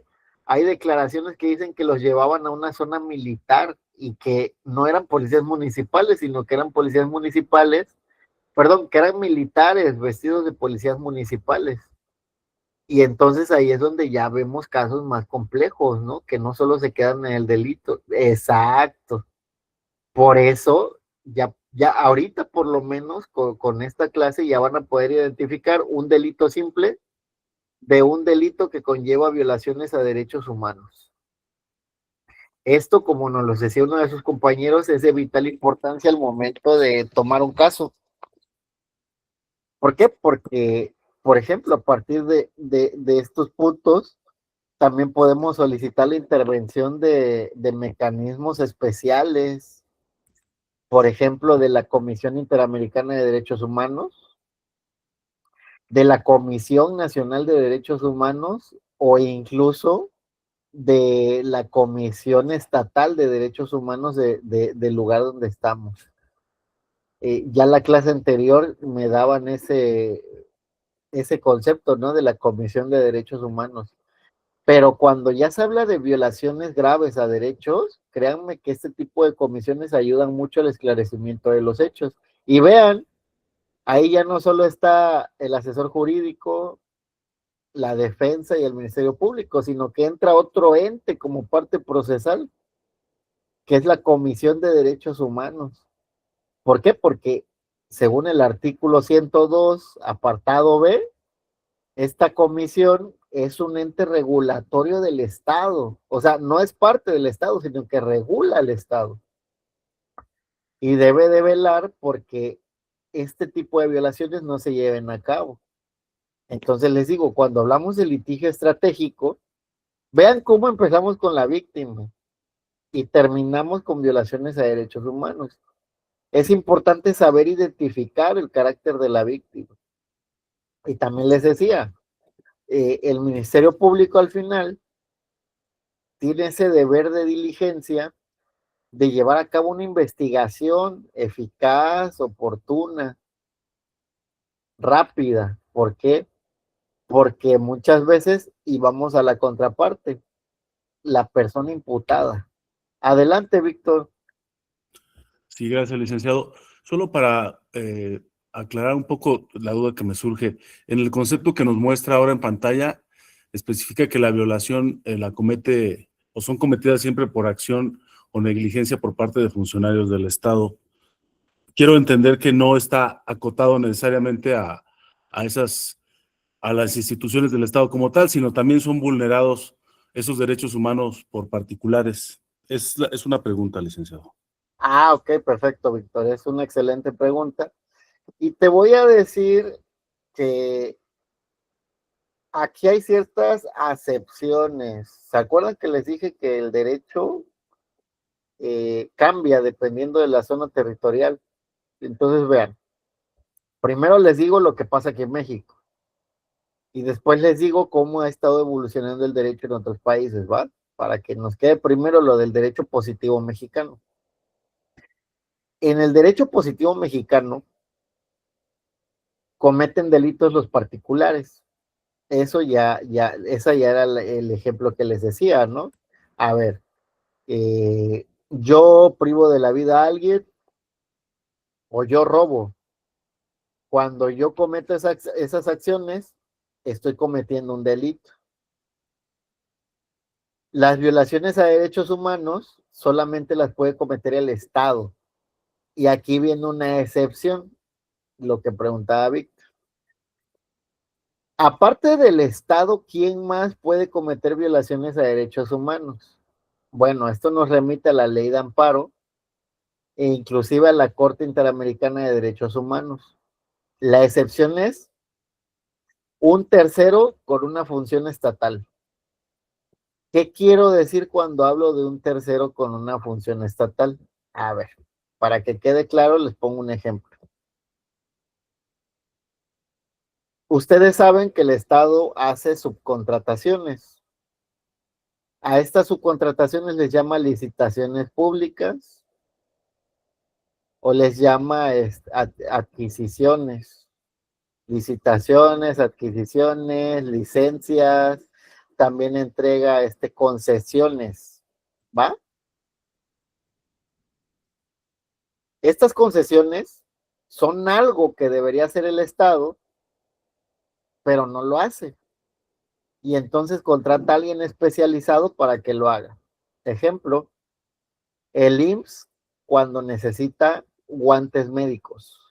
hay declaraciones que dicen que los llevaban a una zona militar y que no eran policías municipales, sino que eran policías municipales, perdón, que eran militares vestidos de policías municipales. Y entonces ahí es donde ya vemos casos más complejos, ¿no? Que no solo se quedan en el delito. Exacto. Por eso, ya ahorita por lo menos con esta clase ya van a poder identificar un delito simple de un delito que conlleva violaciones a derechos humanos. Esto, como nos lo decía uno de sus compañeros, es de vital importancia al momento de tomar un caso. ¿Por qué? Porque, por ejemplo, a partir de estos puntos, también podemos solicitar la intervención de mecanismos especiales, por ejemplo, de la Comisión Interamericana de Derechos Humanos, de la Comisión Nacional de Derechos Humanos o incluso de la Comisión Estatal de Derechos Humanos del lugar donde estamos. Ya la clase anterior me daban ese concepto, ¿no? De la Comisión de Derechos Humanos. Pero cuando ya se habla de violaciones graves a derechos, créanme que este tipo de comisiones ayudan mucho al esclarecimiento de los hechos. Y vean, ahí ya no solo está el asesor jurídico, la defensa y el Ministerio Público, sino que entra otro ente como parte procesal, que es la Comisión de Derechos Humanos. ¿Por qué? Porque según el artículo 102, apartado B, esta comisión es un ente regulatorio del Estado, o sea, no es parte del Estado, sino que regula el Estado. Y debe de velar porque este tipo de violaciones no se lleven a cabo. Entonces les digo, cuando hablamos de litigio estratégico, vean cómo empezamos con la víctima y terminamos con violaciones a derechos humanos. Es importante saber identificar el carácter de la víctima. Y también les decía, el Ministerio Público al final tiene ese deber de diligencia de llevar a cabo una investigación eficaz, oportuna, rápida. ¿Por qué? Porque muchas veces, y vamos a la contraparte, la persona imputada. Adelante, Víctor. Sí, gracias, licenciado. Solo para aclarar un poco la duda que me surge, en el concepto que nos muestra ahora en pantalla, especifica que la violación la comete o son cometidas siempre por acción o negligencia por parte de funcionarios del Estado. Quiero entender que no está acotado necesariamente a las instituciones del Estado como tal, sino también son vulnerados esos derechos humanos por particulares. Es una pregunta, licenciado. Ah, ok, perfecto, Víctor. Es una excelente pregunta. Y te voy a decir que aquí hay ciertas acepciones. ¿Se acuerdan que les dije que el derecho cambia dependiendo de la zona territorial? Entonces, vean, primero les digo lo que pasa aquí en México y después les digo cómo ha estado evolucionando el derecho en otros países, ¿va? Para que nos quede primero lo del derecho positivo mexicano. En el derecho positivo mexicano cometen delitos los particulares. Esa ya era el ejemplo que les decía, ¿no? A ver, yo privo de la vida a alguien o yo robo. Cuando yo cometo esas acciones, estoy cometiendo un delito. Las violaciones a derechos humanos solamente las puede cometer el Estado. Y aquí viene una excepción, lo que preguntaba Víctor. Aparte del Estado, ¿quién más puede cometer violaciones a derechos humanos? Bueno, esto nos remite a la ley de amparo e inclusive a la Corte Interamericana de Derechos Humanos. La excepción es un tercero con una función estatal. ¿Qué quiero decir cuando hablo de un tercero con una función estatal? A ver, para que quede claro, les pongo un ejemplo. Ustedes saben que el Estado hace subcontrataciones. A estas subcontrataciones les llama licitaciones públicas o les llama adquisiciones. Licitaciones, adquisiciones, licencias, también entrega concesiones, ¿va? Estas concesiones son algo que debería hacer el Estado, pero no lo hace. Y entonces contrata a alguien especializado para que lo haga. Ejemplo, el IMSS cuando necesita guantes médicos.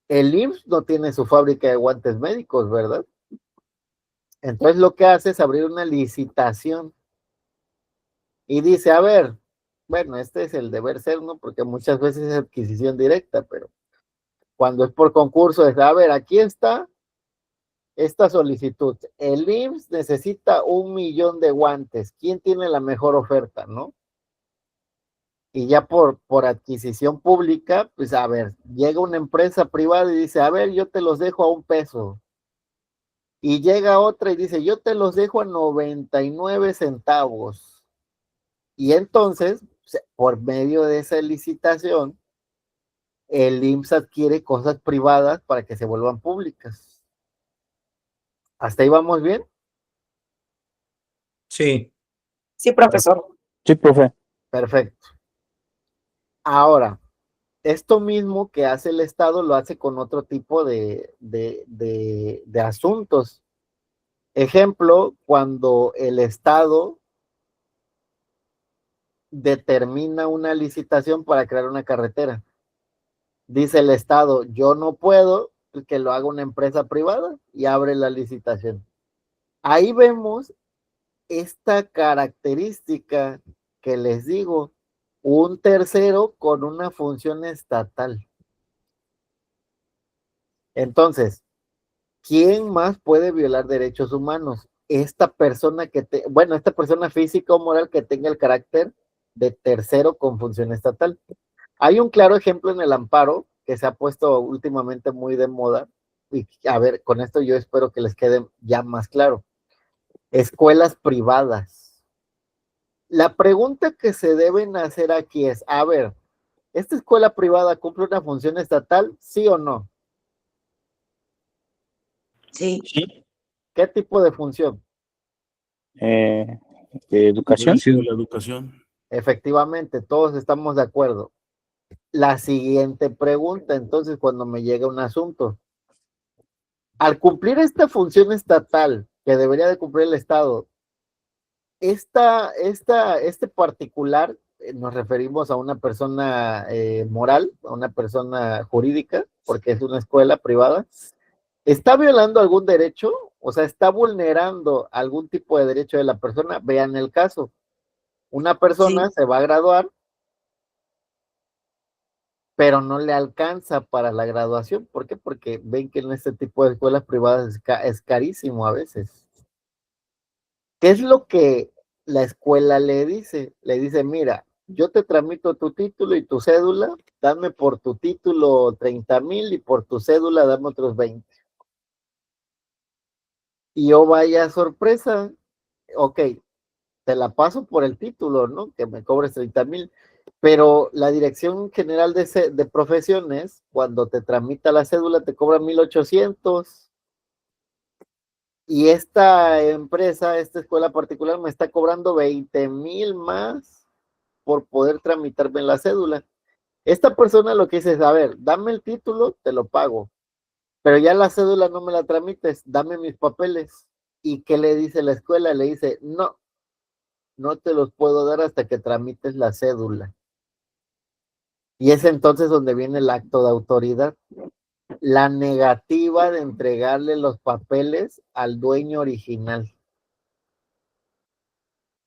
El IMSS no tiene su fábrica de guantes médicos, ¿verdad? Entonces lo que hace es abrir una licitación y dice, a ver, bueno, este es el deber ser, ¿no? Porque muchas veces es adquisición directa, pero cuando es por concurso es, a ver, aquí está esta solicitud. El IMSS necesita 1,000,000 de guantes. ¿Quién tiene la mejor oferta, no? Y ya por adquisición pública, pues a ver, llega una empresa privada y dice, a ver, yo te los dejo a $1. Y llega otra y dice, yo te los dejo a 99 centavos. Y entonces, por medio de esa licitación, el IMSS adquiere cosas privadas para que se vuelvan públicas. ¿Hasta ahí vamos bien? Sí. Sí, profesor. Sí, profe. Perfecto. Ahora, esto mismo que hace el Estado lo hace con otro tipo de asuntos. Ejemplo, cuando el Estado determina una licitación para crear una carretera. Dice el Estado, yo no puedo, que lo haga una empresa privada y abre la licitación. Ahí vemos esta característica que les digo, un tercero con una función estatal. Entonces, ¿quién más puede violar derechos humanos? Esta persona esta persona física o moral que tenga el carácter de tercero con función estatal. Hay un claro ejemplo en el amparo que se ha puesto últimamente muy de moda, y a ver, con esto yo espero que les quede ya más claro. Escuelas privadas. La pregunta que se deben hacer aquí es, a ver, ¿esta escuela privada cumple una función estatal, sí o no? Sí. ¿Qué tipo de función? Educación. La educación. Efectivamente, todos estamos de acuerdo. La siguiente pregunta, entonces, cuando me llega un asunto. Al cumplir esta función estatal que debería de cumplir el Estado, este particular, nos referimos a una persona moral, a una persona jurídica, porque es una escuela privada, ¿está violando algún derecho? O sea, ¿está vulnerando algún tipo de derecho de la persona? Vean el caso. Una persona se va a graduar, pero no le alcanza para la graduación. ¿Por qué? Porque ven que en este tipo de escuelas privadas es carísimo a veces. ¿Qué es lo que la escuela le dice? Le dice, mira, yo te tramito tu título y tu cédula, dame por tu título 30,000 y por tu cédula dame otros 20. Y yo vaya sorpresa, ok, te la paso por el título, ¿no? Que me cobres 30,000. Pero la Dirección General de Profesiones, cuando te tramita la cédula, te cobra 1,800. Y esta empresa, esta escuela particular, me está cobrando 20,000 más por poder tramitarme la cédula. Esta persona lo que dice es, a ver, dame el título, te lo pago. Pero ya la cédula no me la tramites, dame mis papeles. ¿Y qué le dice la escuela? Le dice, no, no te los puedo dar hasta que tramites la cédula. Y es entonces donde viene el acto de autoridad. La negativa de entregarle los papeles al dueño original.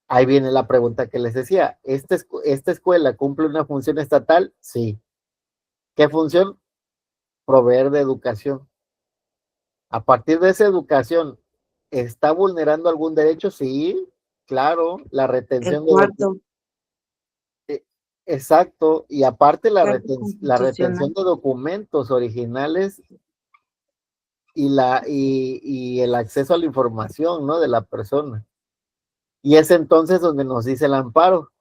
Ahí viene la pregunta que les decía. ¿Esta escuela cumple una función estatal? Sí. ¿Qué función? Proveer de educación. A partir de esa educación, ¿está vulnerando algún derecho? Sí, claro, la El retención de cuarto, exacto, y aparte la cuarto retención constitucional. de documentos originales y el acceso a la información, ¿no? De la persona. Y es entonces donde nos dice el amparo.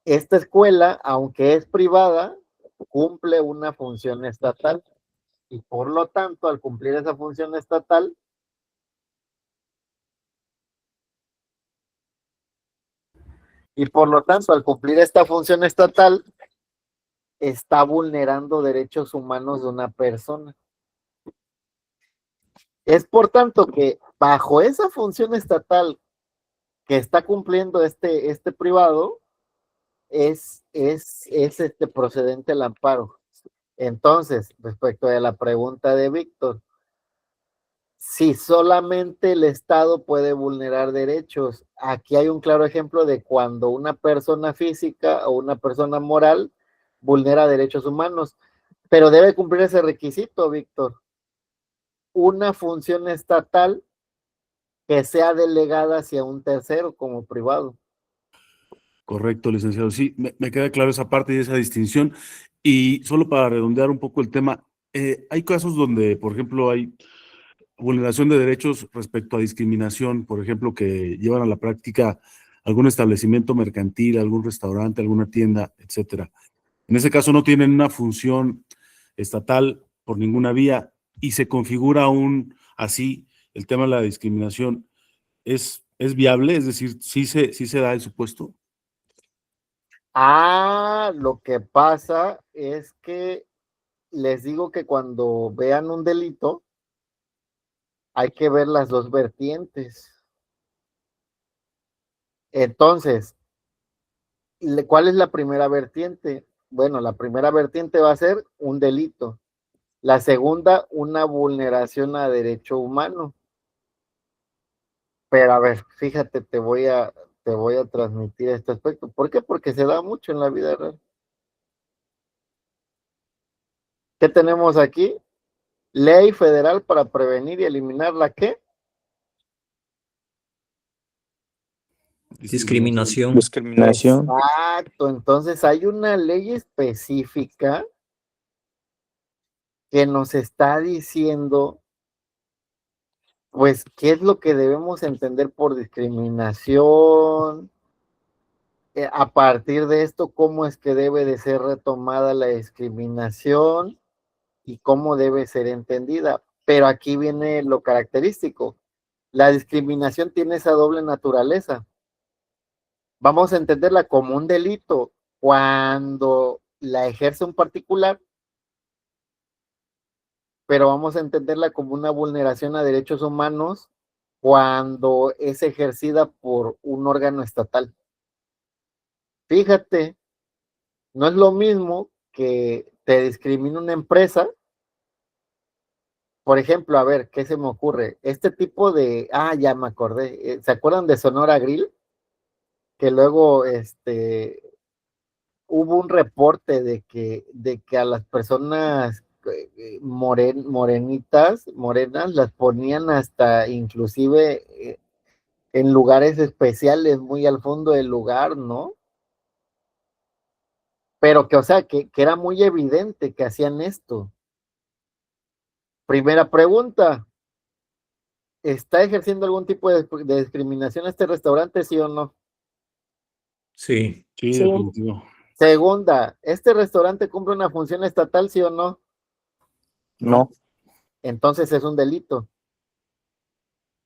Esta escuela, aunque es privada, cumple una función estatal y por lo tanto, al cumplir esa función estatal, al cumplir esta función estatal, está vulnerando derechos humanos de una persona. Es por tanto que bajo esa función estatal que está cumpliendo este privado, es procedente el amparo. Entonces, respecto de la pregunta de Víctor, si solamente el Estado puede vulnerar derechos, aquí hay un claro ejemplo de cuando una persona física o una persona moral vulnera derechos humanos, pero debe cumplir ese requisito, Víctor. Una función estatal que sea delegada hacia un tercero como privado. Correcto, licenciado. Sí, me queda claro esa parte y esa distinción. Y solo para redondear un poco el tema, hay casos donde, por ejemplo, hay vulneración de derechos respecto a discriminación, por ejemplo, que llevan a la práctica algún establecimiento mercantil, algún restaurante, alguna tienda, etcétera. En ese caso no tienen una función estatal por ninguna vía y se configura aún así el tema de la discriminación. ¿Es viable? Es decir, ¿sí se da el supuesto? Lo que pasa es que les digo que cuando vean un delito, hay que ver las dos vertientes. Entonces, ¿cuál es la primera vertiente? Bueno, la primera vertiente va a ser un delito. La segunda, una vulneración a derecho humano. Pero a ver, fíjate, te voy a transmitir este aspecto. ¿Por qué? Porque se da mucho en la vida real. ¿Qué tenemos aquí? Ley federal para prevenir y eliminar la ¿qué? Discriminación. Discriminación. Exacto, entonces hay una ley específica que nos está diciendo, pues, qué es lo que debemos entender por discriminación, a partir de esto, cómo es que debe de ser retomada la discriminación y cómo debe ser entendida. Pero aquí viene lo característico. La discriminación tiene esa doble naturaleza. Vamos a entenderla como un delito cuando la ejerce un particular, pero vamos a entenderla como una vulneración a derechos humanos cuando es ejercida por un órgano estatal. Fíjate, no es lo mismo que te discrimine una empresa. Por ejemplo, a ver, ¿qué se me ocurre? Este tipo de, ya me acordé, ¿se acuerdan de Sonora Grill? Que luego, hubo un reporte de que a las personas morenas, las ponían hasta inclusive en lugares especiales, muy al fondo del lugar, ¿no? Pero que, o sea, que era muy evidente que hacían esto. Primera pregunta, ¿está ejerciendo algún tipo de discriminación este restaurante, sí o no? Sí. Sí, Sí. definitivo. Segunda, ¿este restaurante cumple una función estatal, sí o no? No. Entonces es un delito.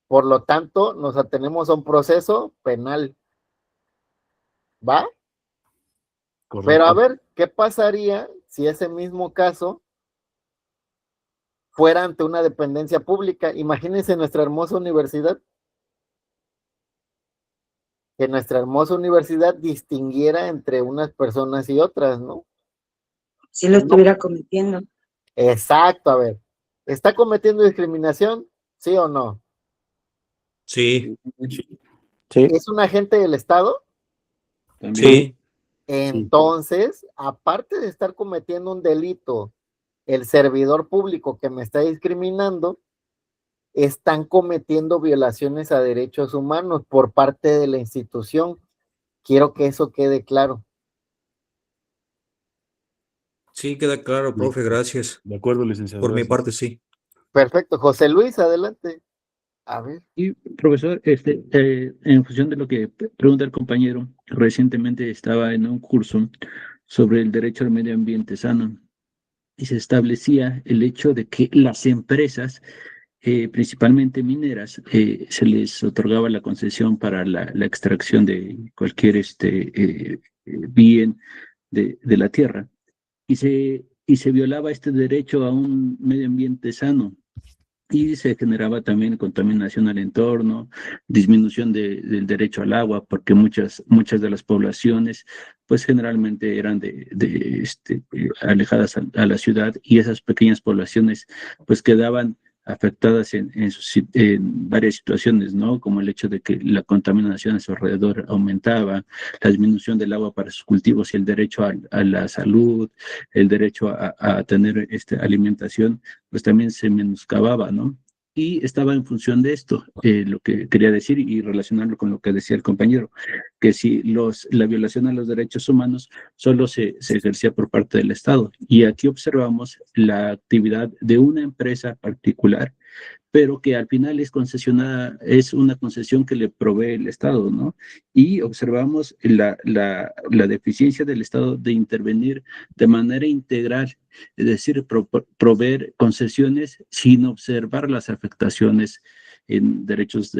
Por lo tanto, nos atenemos a un proceso penal. ¿Va? Correcto. Pero a ver, ¿qué pasaría si ese mismo caso fuera ante una dependencia pública? Imagínense nuestra hermosa universidad. Que nuestra hermosa universidad distinguiera entre unas personas y otras, ¿no? Si lo estuviera cometiendo. Exacto, a ver. ¿Está cometiendo discriminación? ¿Sí o no? Sí. Sí. ¿Es un agente del Estado? Sí. Entonces, aparte de estar cometiendo un delito el servidor público que me está discriminando están cometiendo violaciones a derechos humanos por parte de la institución. Quiero que eso quede claro. Sí, queda claro, profe, gracias. De acuerdo, licenciado. Por mi gracias. parte, sí. Perfecto. José Luis, adelante. A ver. Y profesor, en función de lo que pregunta el compañero, recientemente estaba en un curso sobre el derecho al medio ambiente sano y se establecía el hecho de que las empresas, principalmente mineras, se les otorgaba la concesión para la extracción de cualquier bien de la tierra y se violaba este derecho a un medio ambiente sano. Y se generaba también contaminación al entorno, disminución del derecho al agua, porque muchas de las poblaciones, pues generalmente eran alejadas a la ciudad, y esas pequeñas poblaciones, pues quedaban afectadas en varias situaciones, ¿no? Como el hecho de que la contaminación a su alrededor aumentaba, la disminución del agua para sus cultivos y el derecho a la salud, el derecho a tener alimentación, pues también se menoscababa, ¿no? Y estaba en función de esto, lo que quería decir y relacionarlo con lo que decía el compañero, que si la violación a los derechos humanos solo se ejercía por parte del Estado. Y aquí observamos la actividad de una empresa particular, pero que al final es concesionada, es una concesión que le provee el Estado, ¿no? Y observamos la deficiencia del Estado de intervenir de manera integral, es decir, proveer concesiones sin observar las afectaciones en derechos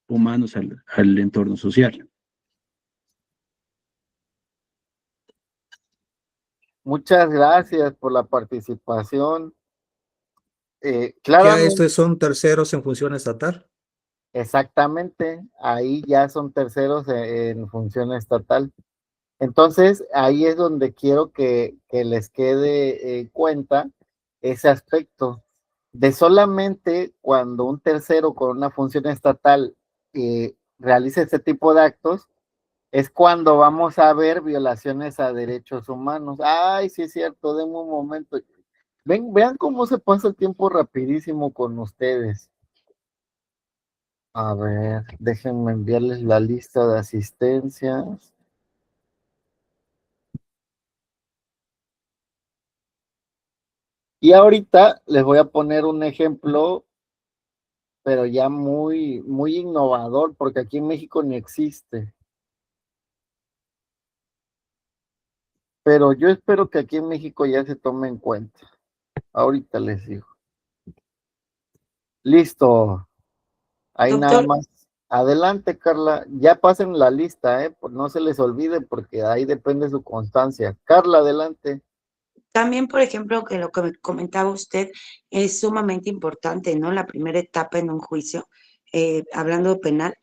humanos al entorno social. Muchas gracias por la participación. Ya Claramente, estos son terceros en función estatal. exactamente, ahí ya son terceros en función estatal. Entonces, ahí es donde quiero que les quede cuenta ese aspecto de solamente cuando un tercero con una función estatal realiza este tipo de actos, es cuando vamos a ver violaciones a derechos humanos. Ay, sí es cierto, denme un momento. Vean cómo se pasa el tiempo rapidísimo con ustedes. A ver, déjenme enviarles la lista de asistencias. Y ahorita les voy a poner un ejemplo, pero ya muy, muy innovador, porque aquí en México ni existe. Pero yo espero que aquí en México ya se tome en cuenta. Ahorita les digo. Listo. Ahí nada Doctor, más. Adelante, Carla. Ya pasen la lista, pues no se les olvide, porque ahí depende su constancia. Carla, adelante. también, por ejemplo, que lo que me comentaba usted es sumamente importante, ¿no? La primera etapa en un juicio, hablando penal,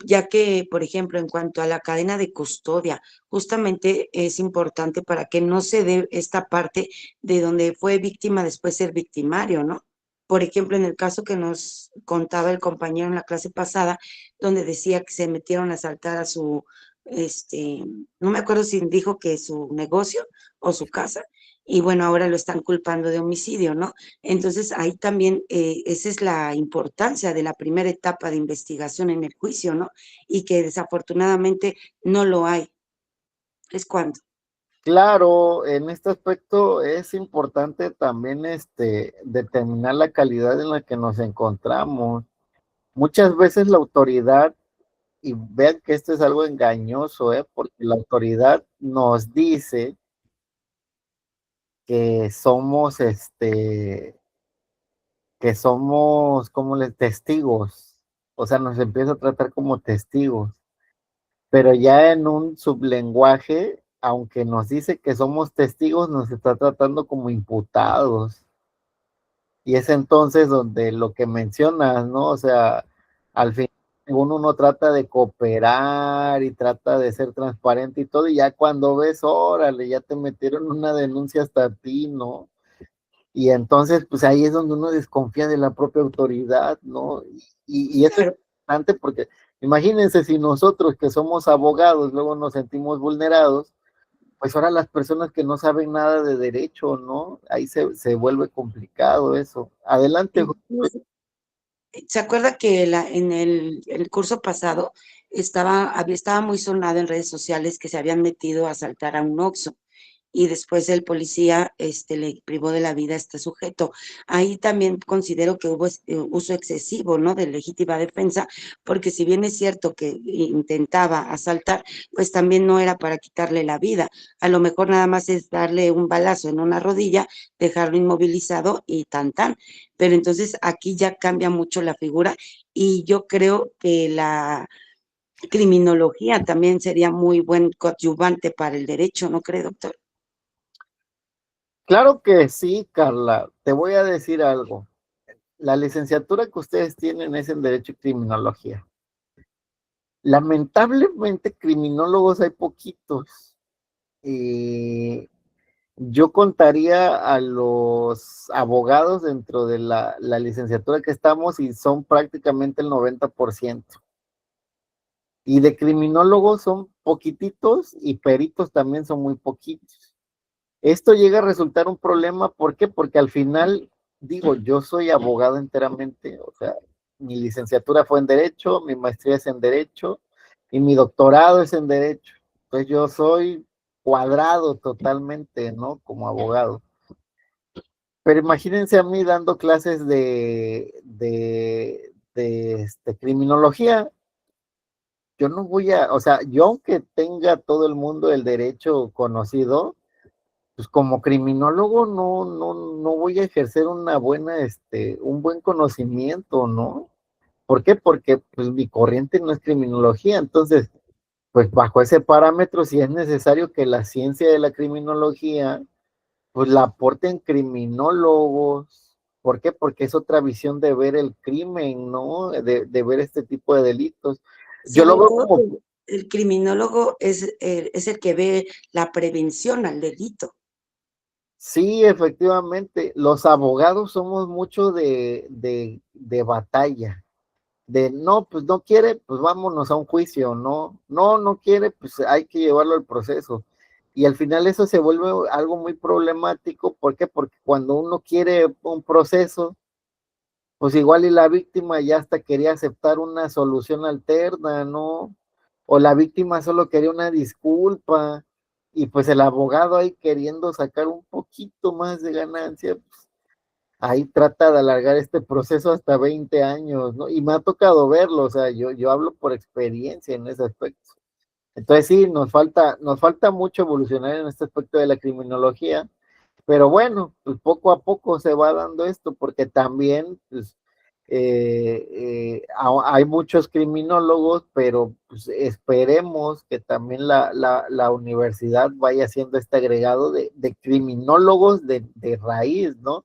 ya que, por ejemplo, en cuanto a la cadena de custodia, justamente es importante para que no se dé esta parte de donde fue víctima después ser victimario, ¿no? Por ejemplo, en el caso que nos contaba el compañero en la clase pasada, donde decía que se metieron a asaltar a su, no me acuerdo si dijo que su negocio o su casa, y bueno, ahora lo están culpando de homicidio, ¿no? Entonces ahí también esa es la importancia de la primera etapa de investigación en el juicio, ¿no? Y que desafortunadamente no lo hay. ¿Es cuando? Claro, en este aspecto es importante también determinar la calidad en la que nos encontramos. Muchas veces la autoridad, y vean que esto es algo engañoso, porque la autoridad nos dice que somos, como les testigos, o sea, nos empieza a tratar como testigos, pero ya en un sublenguaje, aunque nos dice que somos testigos, nos está tratando como imputados. Y es entonces donde lo que mencionas, ¿no? O sea, al fin uno trata de cooperar y trata de ser transparente y todo, y ya cuando ves, órale, ya te metieron una denuncia hasta a ti, ¿no? Y entonces, pues ahí es donde uno desconfía de la propia autoridad, ¿no? Y eso es importante porque imagínense si nosotros que somos abogados luego nos sentimos vulnerados, pues ahora las personas que no saben nada de derecho, ¿no? Ahí se vuelve complicado eso. Adelante. ¿Se acuerda que en el curso pasado estaba muy sonado en redes sociales que se habían metido a asaltar a un Oxxo y después el policía le privó de la vida a este sujeto? Ahí también considero que hubo uso excesivo, ¿no?, de legítima defensa, porque si bien es cierto que intentaba asaltar, pues también no era para quitarle la vida. A lo mejor nada más es darle un balazo en una rodilla, dejarlo inmovilizado y tan tan. Pero entonces aquí ya cambia mucho la figura y yo creo que la criminología también sería muy buen coadyuvante para el derecho, ¿no cree, doctor? Claro que sí, Carla. Te voy a decir algo. La licenciatura que ustedes tienen es en Derecho y Criminología. Lamentablemente, criminólogos hay poquitos. Yo contaría a los abogados dentro de la licenciatura que estamos y son prácticamente el 90%. Y de criminólogos son poquititos y peritos también son muy poquitos. Esto llega a resultar un problema, ¿por qué? Porque al final, digo, yo soy abogado enteramente, o sea, mi licenciatura fue en Derecho, mi maestría es en Derecho y mi doctorado es en Derecho. Entonces yo soy cuadrado totalmente, ¿no? Como abogado. Pero imagínense a mí dando clases de criminología. Yo no voy a, o sea, yo aunque tenga todo el mundo el derecho conocido, pues como criminólogo no voy a ejercer una buena, un buen conocimiento, ¿no? ¿Por qué? Porque pues mi corriente no es criminología, entonces, pues bajo ese parámetro, si es necesario que la ciencia de la criminología, pues la aporten criminólogos. ¿Por qué? Porque es otra visión de ver el crimen, ¿no? De ver este tipo de delitos. Yo lo Sobre veo todo como, que el criminólogo es el que ve la prevención al delito. sí, efectivamente, los abogados somos mucho de batalla, de no, pues no quiere, pues vámonos a un juicio, no quiere, pues hay que llevarlo al proceso. Y al final eso se vuelve algo muy problemático, ¿por qué? Porque cuando uno quiere un proceso, pues igual y la víctima ya hasta quería aceptar una solución alterna, ¿no? O la víctima solo quería una disculpa, y pues el abogado ahí queriendo sacar un poquito más de ganancia, pues, ahí trata de alargar este proceso hasta 20 años, ¿no? Y me ha tocado verlo, o sea, yo hablo por experiencia en ese aspecto. Entonces sí, nos falta mucho evolucionar en este aspecto de la criminología, pero bueno, pues poco a poco se va dando esto, porque también pues, hay muchos criminólogos, pero pues, esperemos que también la universidad vaya haciendo este agregado de criminólogos de raíz, ¿no?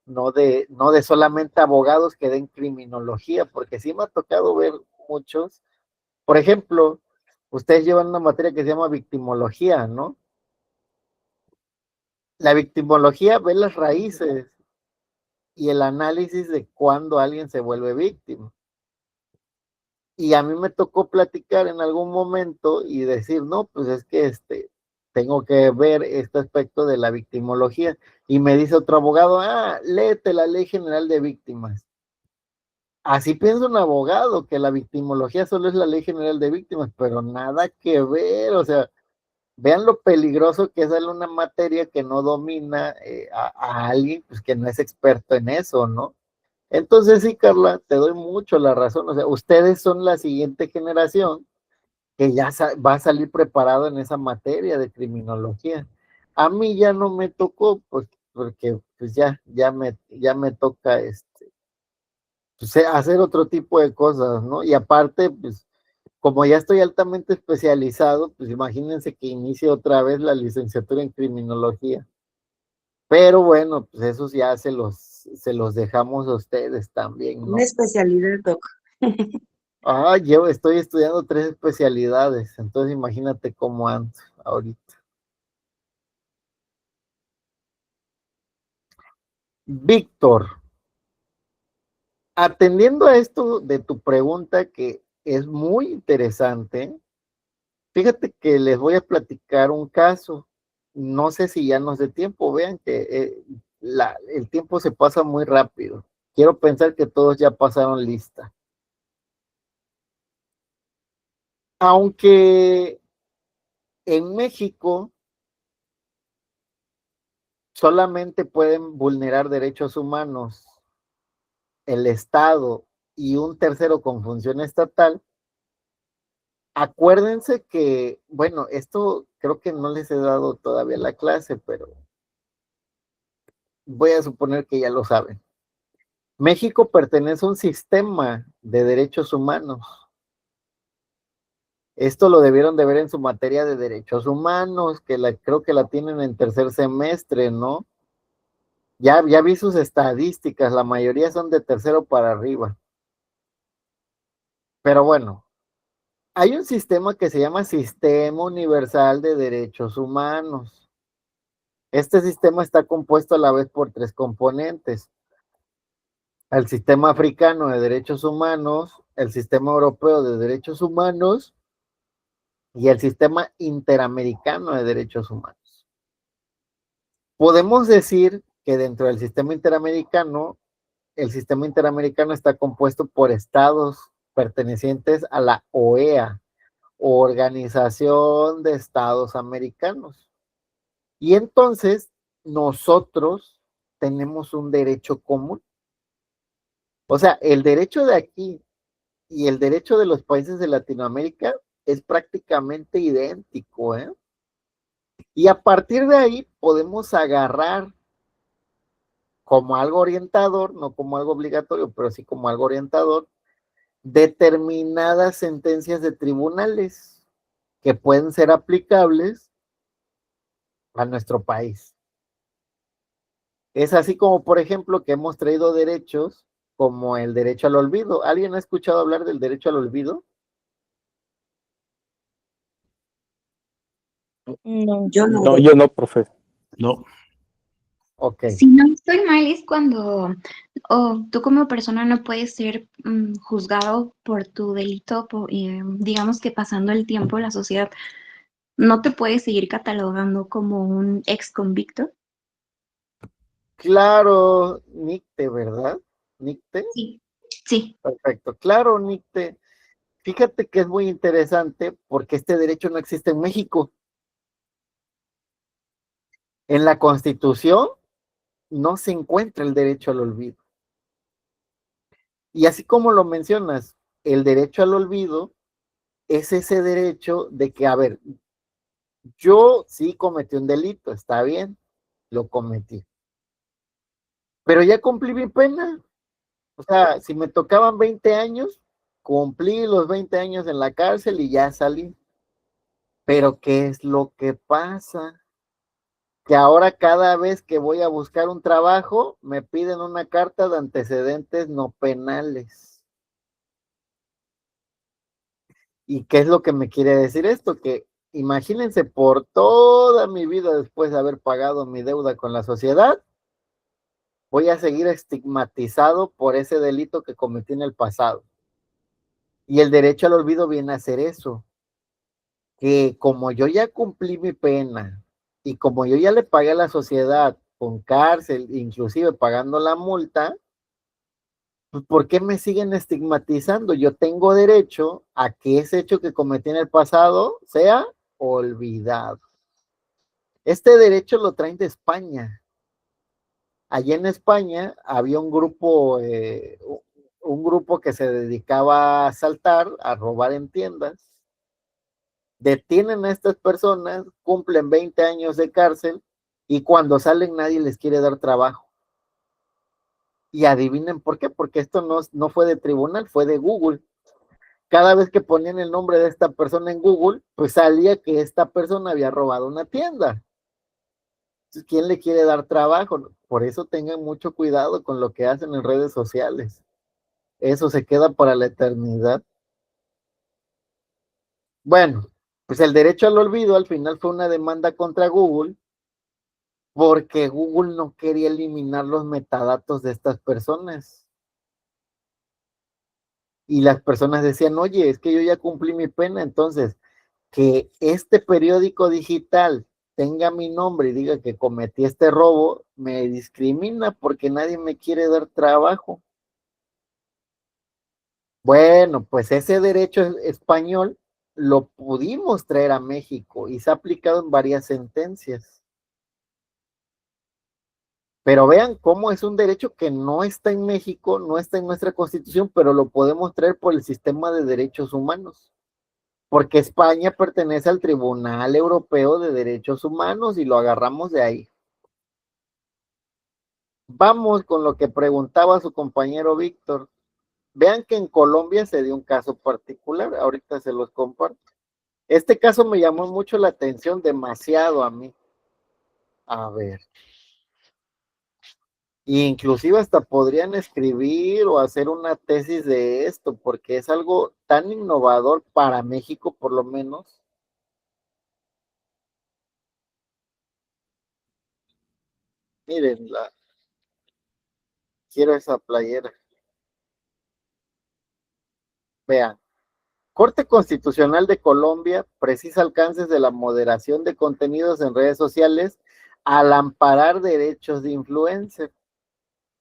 No de solamente abogados que den criminología, porque sí me ha tocado ver muchos. Por ejemplo, ustedes llevan una materia que se llama victimología, ¿no? La victimología ve las raíces y el análisis de cuándo alguien se vuelve víctima. Y a mí me tocó platicar en algún momento y decir, no, pues es que tengo que ver este aspecto de la victimología. Y me dice otro abogado, léete la Ley General de Víctimas. Así piensa un abogado, que la victimología solo es la Ley General de Víctimas, pero nada que ver, o sea, vean lo peligroso que es darle una materia que no domina a alguien pues, que no es experto en eso, ¿no? Entonces sí, Carla, te doy mucho la razón, o sea, ustedes son la siguiente generación que ya va a salir preparado en esa materia de criminología. A mí ya no me tocó, pues, porque pues ya me toca pues, hacer otro tipo de cosas, ¿no? Y aparte, pues, como ya estoy altamente especializado, pues imagínense que inicie otra vez la licenciatura en criminología. Pero bueno, pues esos ya se los dejamos a ustedes también, ¿no? Una especialidad, doc. Yo estoy estudiando 3 especialidades, entonces imagínate cómo ando ahorita. Víctor, atendiendo a esto de tu pregunta que es muy interesante, fíjate que les voy a platicar un caso. no sé si ya nos dé tiempo, vean que el tiempo se pasa muy rápido. Quiero pensar que todos ya pasaron lista. Aunque en México solamente pueden vulnerar derechos humanos el Estado y un tercero con función estatal, acuérdense que, bueno, esto creo que no les he dado todavía la clase, pero voy a suponer que ya lo saben. México pertenece a un sistema de derechos humanos. Esto lo debieron de ver en su materia de derechos humanos, que creo que la tienen en tercer semestre, ¿no? Ya vi sus estadísticas, la mayoría son de tercero para arriba. Pero bueno, hay un sistema que se llama Sistema Universal de Derechos Humanos. Este sistema está compuesto a la vez por 3 componentes: el Sistema Africano de Derechos Humanos, el Sistema Europeo de Derechos Humanos y el Sistema Interamericano de Derechos Humanos. Podemos decir que dentro del sistema interamericano, el sistema interamericano está compuesto por estados pertenecientes a la OEA, Organización de Estados Americanos. Y entonces nosotros tenemos un derecho común. O sea, el derecho de aquí y el derecho de los países de Latinoamérica es prácticamente idéntico, ¿eh? Y a partir de ahí podemos agarrar como algo orientador, no como algo obligatorio, pero sí como algo orientador, determinadas sentencias de tribunales que pueden ser aplicables a nuestro país. Es así como, por ejemplo, que hemos traído derechos como el derecho al olvido. ¿Alguien ha escuchado hablar del derecho al olvido? No. Yo no, profe. No. Ok. Si no estoy mal, es cuando tú como persona no puedes ser juzgado por tu delito, digamos que pasando el tiempo la sociedad no te puede seguir catalogando como un ex convicto. Claro, Nicte, ¿verdad? ¿Nicte? Sí, sí. Perfecto. Claro, Nicte. Fíjate que es muy interesante porque este derecho no existe en México. En la Constitución no se encuentra el derecho al olvido. Y así como lo mencionas, el derecho al olvido es ese derecho de que, a ver, yo sí cometí un delito, está bien, lo cometí. Pero ya cumplí mi pena. O sea, si me tocaban 20 años, cumplí los 20 años en la cárcel y ya salí. Pero ¿qué es lo que pasa? Que ahora cada vez que voy a buscar un trabajo, me piden una carta de antecedentes no penales. ¿Y qué es lo que me quiere decir esto? Que imagínense, por toda mi vida después de haber pagado mi deuda con la sociedad, voy a seguir estigmatizado por ese delito que cometí en el pasado. Y el derecho al olvido viene a hacer eso, que como yo ya cumplí mi pena y como yo ya le pagué a la sociedad con cárcel, inclusive pagando la multa, pues ¿por qué me siguen estigmatizando? Yo tengo derecho a que ese hecho que cometí en el pasado sea olvidado. Este derecho lo traen de España. Allí en España había un grupo que se dedicaba a asaltar, a robar en tiendas. Detienen a estas personas, cumplen 20 años de cárcel y cuando salen nadie les quiere dar trabajo. Y adivinen por qué, porque esto no fue de tribunal, fue de Google. Cada vez que ponían el nombre de esta persona en Google, pues salía que esta persona había robado una tienda. Entonces, ¿quién le quiere dar trabajo? Por eso tengan mucho cuidado con lo que hacen en redes sociales. Eso se queda para la eternidad. Bueno, pues el derecho al olvido al final fue una demanda contra Google porque Google no quería eliminar los metadatos de estas personas. Y las personas decían, oye, es que yo ya cumplí mi pena, entonces, que este periódico digital tenga mi nombre y diga que cometí este robo, me discrimina porque nadie me quiere dar trabajo. Bueno, pues ese derecho español lo pudimos traer a México y se ha aplicado en varias sentencias. Pero vean cómo es un derecho que no está en México, no está en nuestra Constitución, pero lo podemos traer por el sistema de derechos humanos. Porque España pertenece al Tribunal Europeo de Derechos Humanos y lo agarramos de ahí. Vamos con lo que preguntaba su compañero Víctor. Vean que en Colombia se dio un caso particular, ahorita se los comparto. Este caso me llamó mucho la atención, demasiado a mí. A ver. Inclusive hasta podrían escribir o hacer una tesis de esto, porque es algo tan innovador para México, por lo menos. Miren, quiero esa playera. Vean. Corte Constitucional de Colombia precisa alcances de la moderación de contenidos en redes sociales al amparar derechos de influencer.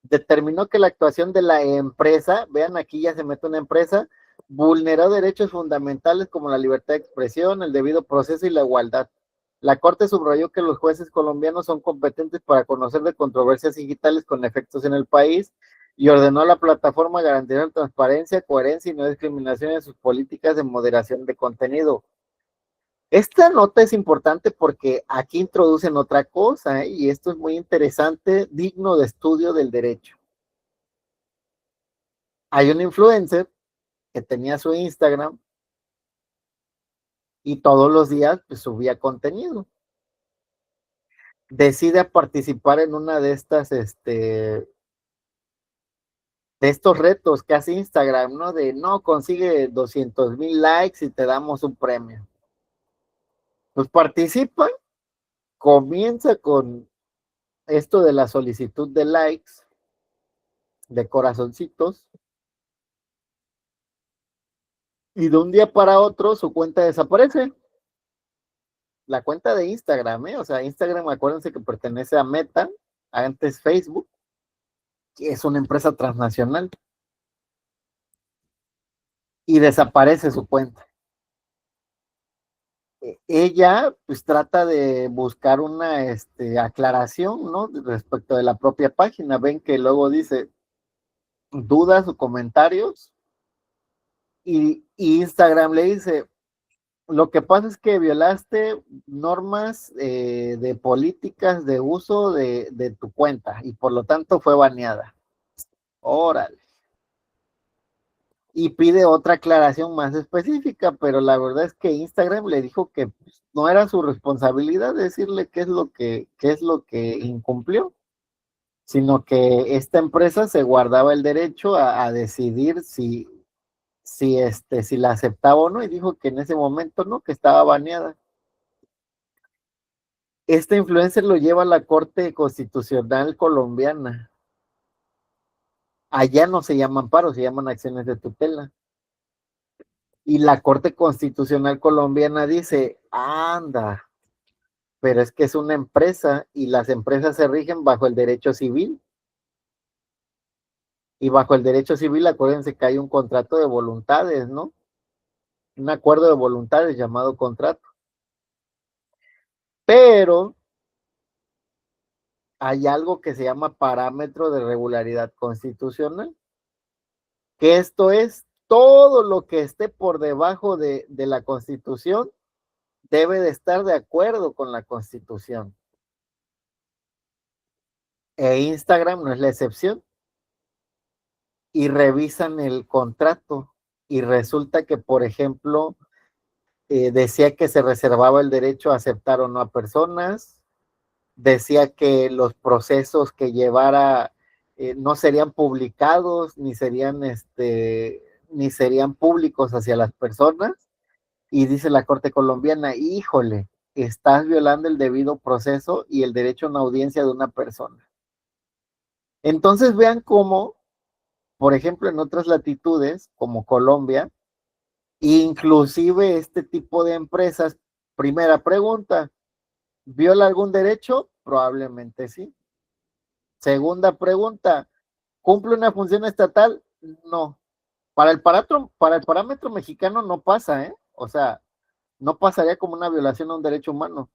Determinó que la actuación de la empresa, vean aquí ya se mete una empresa, vulneró derechos fundamentales como la libertad de expresión, el debido proceso y la igualdad. La Corte subrayó que los jueces colombianos son competentes para conocer de controversias digitales con efectos en el país y ordenó a la plataforma garantizar transparencia, coherencia y no discriminación en sus políticas de moderación de contenido. Esta nota es importante porque aquí introducen otra cosa, y esto es muy interesante, digno de estudio del derecho. Hay un influencer que tenía su Instagram y todos los días pues, subía contenido. Decide participar en una de estas, de estos retos que hace Instagram, ¿no? De no, consigue 200,000 likes y te damos un premio. Pues participa, comienza con esto de la solicitud de likes, de corazoncitos, y de un día para otro su cuenta desaparece. La cuenta de Instagram, o sea, Instagram, acuérdense que pertenece a Meta, antes Facebook, que es una empresa transnacional, y desaparece su cuenta. Ella pues trata de buscar una aclaración, ¿no? Respecto de la propia página. Ven que luego dice dudas o comentarios y Instagram le dice, lo que pasa es que violaste normas de políticas de uso de tu cuenta y por lo tanto fue baneada. Órale. Y pide otra aclaración más específica, pero la verdad es que Instagram le dijo que pues, no era su responsabilidad decirle qué es lo que incumplió, sino que esta empresa se guardaba el derecho a decidir si la aceptaba o no, y dijo que en ese momento no, que estaba baneada. Este influencer lo lleva a la Corte Constitucional colombiana. Allá no se llaman amparos, se llaman acciones de tutela. Y la Corte Constitucional colombiana dice, anda, pero es que es una empresa y las empresas se rigen bajo el derecho civil. Y bajo el derecho civil, acuérdense que hay un contrato de voluntades, ¿no? Un acuerdo de voluntades llamado contrato. Pero hay algo que se llama parámetro de regularidad constitucional, que esto es todo lo que esté por debajo de la Constitución debe de estar de acuerdo con la Constitución. E Instagram no es la excepción. Y revisan el contrato y resulta que, por ejemplo, decía que se reservaba el derecho a aceptar o no a personas, decía que los procesos que llevara no serían publicados ni serían públicos hacia las personas, y dice la Corte colombiana, híjole, estás violando el debido proceso y el derecho a una audiencia de una persona. Entonces vean cómo, por ejemplo, en otras latitudes, como Colombia, inclusive este tipo de empresas, primera pregunta, ¿Viola algún derecho? Probablemente sí. Segunda pregunta, ¿cumple una función estatal? No. Para el parámetro mexicano no pasa, ¿eh? O sea, no pasaría como una violación a un derecho humano.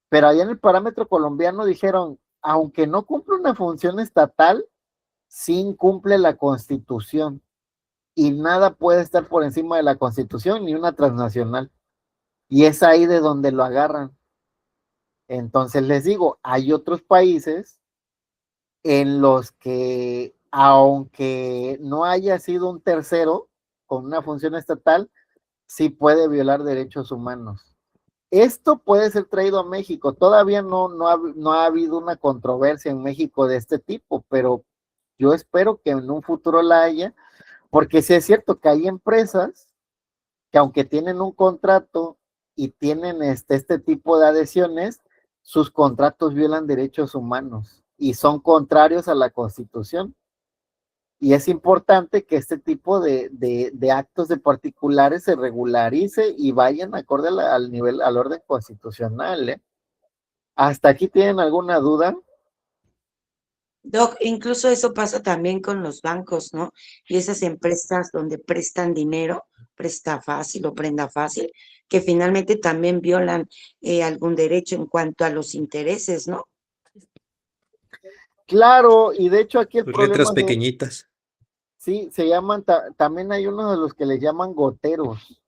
Pero allá en el parámetro colombiano dijeron, aunque no cumple una función estatal, sí incumple la Constitución. Y nada puede estar por encima de la Constitución, ni una transnacional. Y es ahí de donde lo agarran. Entonces les digo, hay otros países en los que, aunque no haya sido un tercero con una función estatal, sí puede violar derechos humanos. Esto puede ser traído a México. Todavía no ha habido una controversia en México de este tipo, pero yo espero que en un futuro la haya, porque sí es cierto que hay empresas que aunque tienen un contrato y tienen este tipo de adhesiones, sus contratos violan derechos humanos y son contrarios a la Constitución. Y es importante que este tipo de actos de particulares se regularice y vayan acorde al orden constitucional, ¿eh? ¿Hasta aquí tienen alguna duda? Doc, incluso eso pasa también con los bancos, ¿no? Y esas empresas donde prestan dinero, presta fácil o prenda fácil, que finalmente también violan algún derecho en cuanto a los intereses, ¿no? Claro, y de hecho aquí el Sus problema letras es, pequeñitas. sí, se llaman, también hay uno de los que les llaman goteros,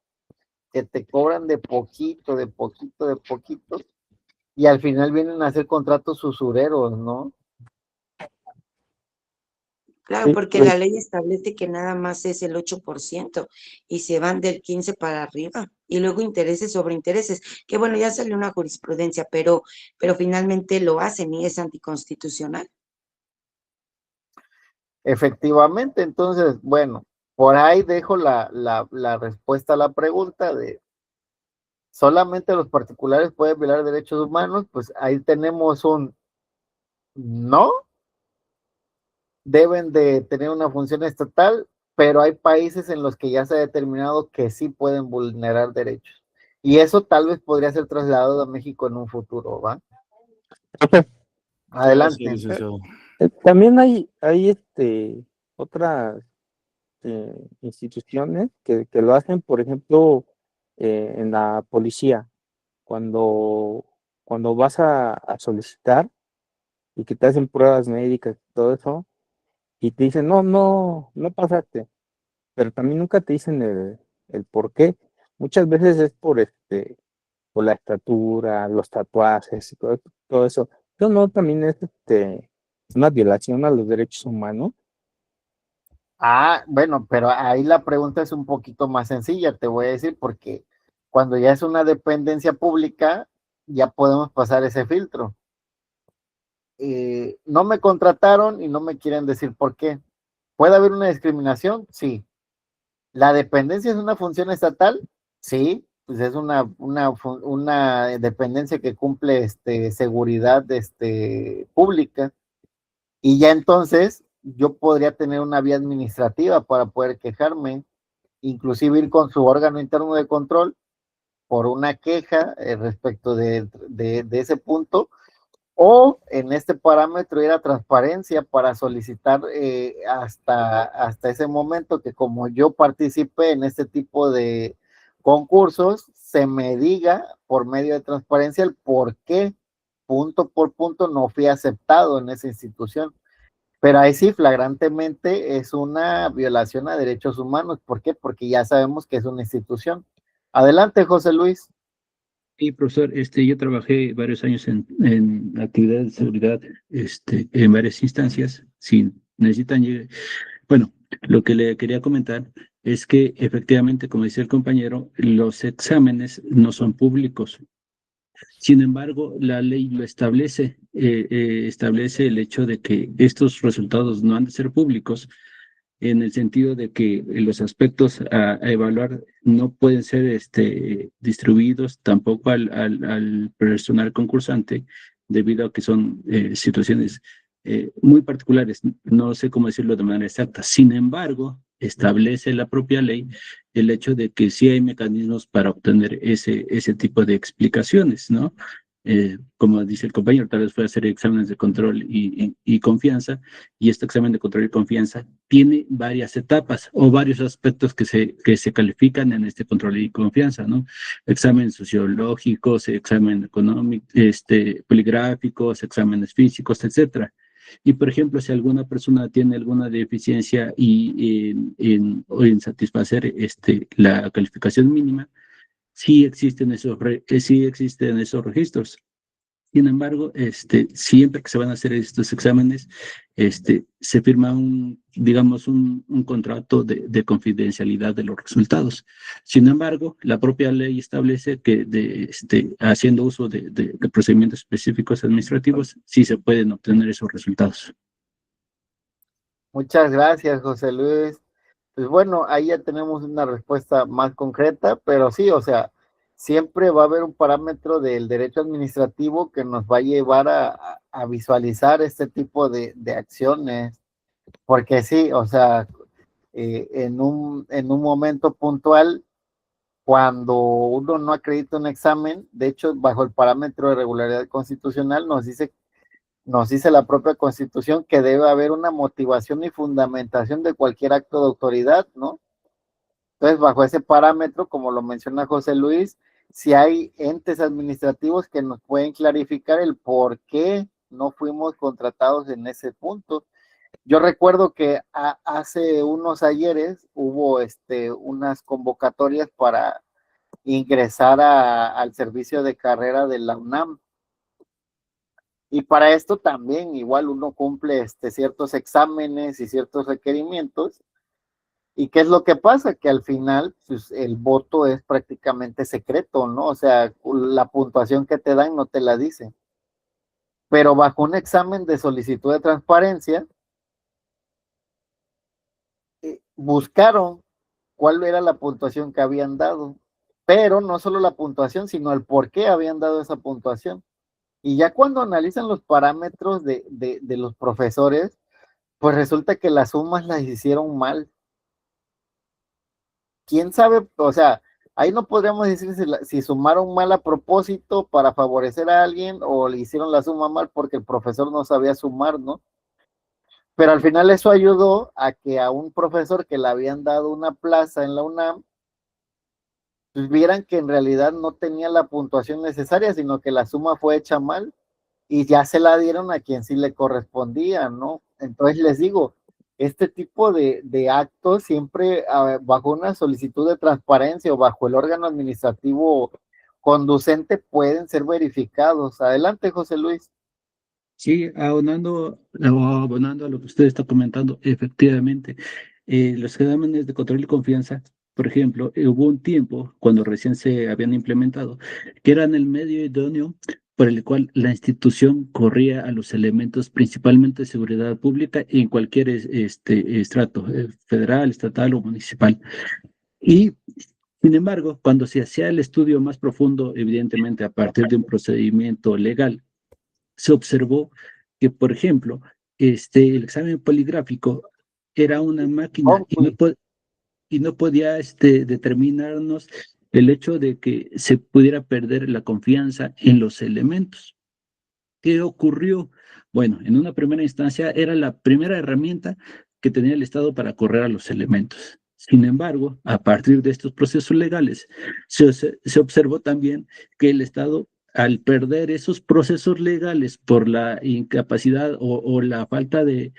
que te cobran de poquito, de poquito, de poquito, y al final vienen a hacer contratos usureros, ¿no? Claro, Sí, porque la ley establece que nada más es el 8% y se van del 15 para arriba. Y luego intereses sobre intereses, que bueno, ya salió una jurisprudencia, pero finalmente lo hacen y es anticonstitucional. Efectivamente, entonces, bueno, por ahí dejo la respuesta a la pregunta de solamente los particulares pueden violar derechos humanos, pues ahí tenemos un no, deben de tener una función estatal, pero hay países en los que ya se ha determinado que sí pueden vulnerar derechos. Y eso tal vez podría ser trasladado a México en un futuro, ¿va? Gracias, Adelante. licenciado. También hay otras instituciones que lo hacen, por ejemplo, en la policía, cuando vas a solicitar y que te hacen pruebas médicas y todo eso, y te dicen, no pasaste, pero también nunca te dicen el por qué. Muchas veces es por la estatura, los tatuajes y todo eso. Yo no, también es una violación a los derechos humanos. Ah, bueno, pero ahí la pregunta es un poquito más sencilla, te voy a decir, porque cuando ya es una dependencia pública, ya podemos pasar ese filtro. No me contrataron y no me quieren decir por qué. ¿Puede haber una discriminación? Sí. ¿La dependencia es una función estatal? Sí, pues es una dependencia que cumple seguridad pública. Y ya entonces yo podría tener una vía administrativa para poder quejarme, inclusive ir con su órgano interno de control por una queja respecto de ese punto, o en este parámetro ir a transparencia para solicitar hasta ese momento que como yo participé en este tipo de concursos, se me diga por medio de transparencia el por qué punto por punto no fui aceptado en esa institución. Pero ahí sí, flagrantemente es una violación a derechos humanos. ¿Por qué? Porque ya sabemos que es una institución. Adelante, José Luis. Sí, profesor, yo trabajé varios años en actividades de seguridad, en varias instancias. Si necesitan, bueno, lo que le quería comentar es que efectivamente, como decía el compañero, los exámenes no son públicos. Sin embargo, la ley lo establece, establece el hecho de que estos resultados no han de ser públicos, en el sentido de que los aspectos a evaluar no pueden ser distribuidos tampoco al personal concursante, debido a que son situaciones muy particulares, no sé cómo decirlo de manera exacta. Sin embargo, establece la propia ley el hecho de que sí hay mecanismos para obtener ese tipo de explicaciones, ¿no? como dice el compañero, tal vez fue hacer exámenes de control y confianza, y este examen de control y confianza tiene varias etapas o varios aspectos que se califican en este control y confianza, ¿no? Exámenes sociológicos, examen económico, poligráficos, exámenes físicos, etcétera. Y, por ejemplo, si alguna persona tiene alguna deficiencia en satisfacer la calificación mínima, sí existen sí existen esos registros. Sin embargo, siempre que se van a hacer estos exámenes, se firma digamos, un contrato de confidencialidad de los resultados. Sin embargo, la propia ley establece que haciendo uso de procedimientos específicos administrativos, sí se pueden obtener esos resultados. Muchas gracias, José Luis. Pues bueno, ahí ya tenemos una respuesta más concreta, pero sí, o sea, siempre va a haber un parámetro del derecho administrativo que nos va a llevar a visualizar este tipo de acciones, porque sí, o sea, en un momento puntual, cuando uno no acredita un examen, de hecho, bajo el parámetro de regularidad constitucional, nos dice la propia Constitución que debe haber una motivación y fundamentación de cualquier acto de autoridad, ¿no? Entonces, bajo ese parámetro, como lo menciona José Luis, si hay entes administrativos que nos pueden clarificar el por qué no fuimos contratados en ese punto. Yo recuerdo que hace unos ayeres hubo unas convocatorias para ingresar al servicio de carrera de la UNAM. Y para esto también igual uno cumple ciertos exámenes y ciertos requerimientos. ¿Y qué es lo que pasa? Que al final pues, el voto es prácticamente secreto, ¿no? O sea, la puntuación que te dan no te la dicen. Pero bajo un examen de solicitud de transparencia, buscaron cuál era la puntuación que habían dado. Pero no solo la puntuación, sino el por qué habían dado esa puntuación. Y ya cuando analizan los parámetros de los profesores, pues resulta que las sumas las hicieron mal. ¿Quién sabe? O sea, ahí no podríamos decir si sumaron mal a propósito para favorecer a alguien o le hicieron la suma mal porque el profesor no sabía sumar, ¿no? Pero al final eso ayudó a que a un profesor que le habían dado una plaza en la UNAM, pues vieran que en realidad no tenía la puntuación necesaria, sino que la suma fue hecha mal y ya se la dieron a quien sí le correspondía, ¿no? Entonces les digo, este tipo de actos siempre bajo una solicitud de transparencia o bajo el órgano administrativo conducente pueden ser verificados. Adelante, José Luis. Sí, abonando a lo que usted está comentando, efectivamente, los exámenes de control y confianza, por ejemplo, hubo un tiempo cuando recién se habían implementado, que eran el medio idóneo por el cual la institución corría a los elementos principalmente de seguridad pública en cualquier estrato, federal, estatal o municipal. Y sin embargo, cuando se hacía el estudio más profundo, evidentemente a partir de un procedimiento legal, se observó que, por ejemplo, el examen poligráfico era una máquina y no podía determinarnos el hecho de que se pudiera perder la confianza en los elementos. ¿Qué ocurrió? Bueno, en una primera instancia era la primera herramienta que tenía el Estado para correr a los elementos. Sin embargo, a partir de estos procesos legales, se observó también que el Estado, al perder esos procesos legales por la incapacidad o la falta de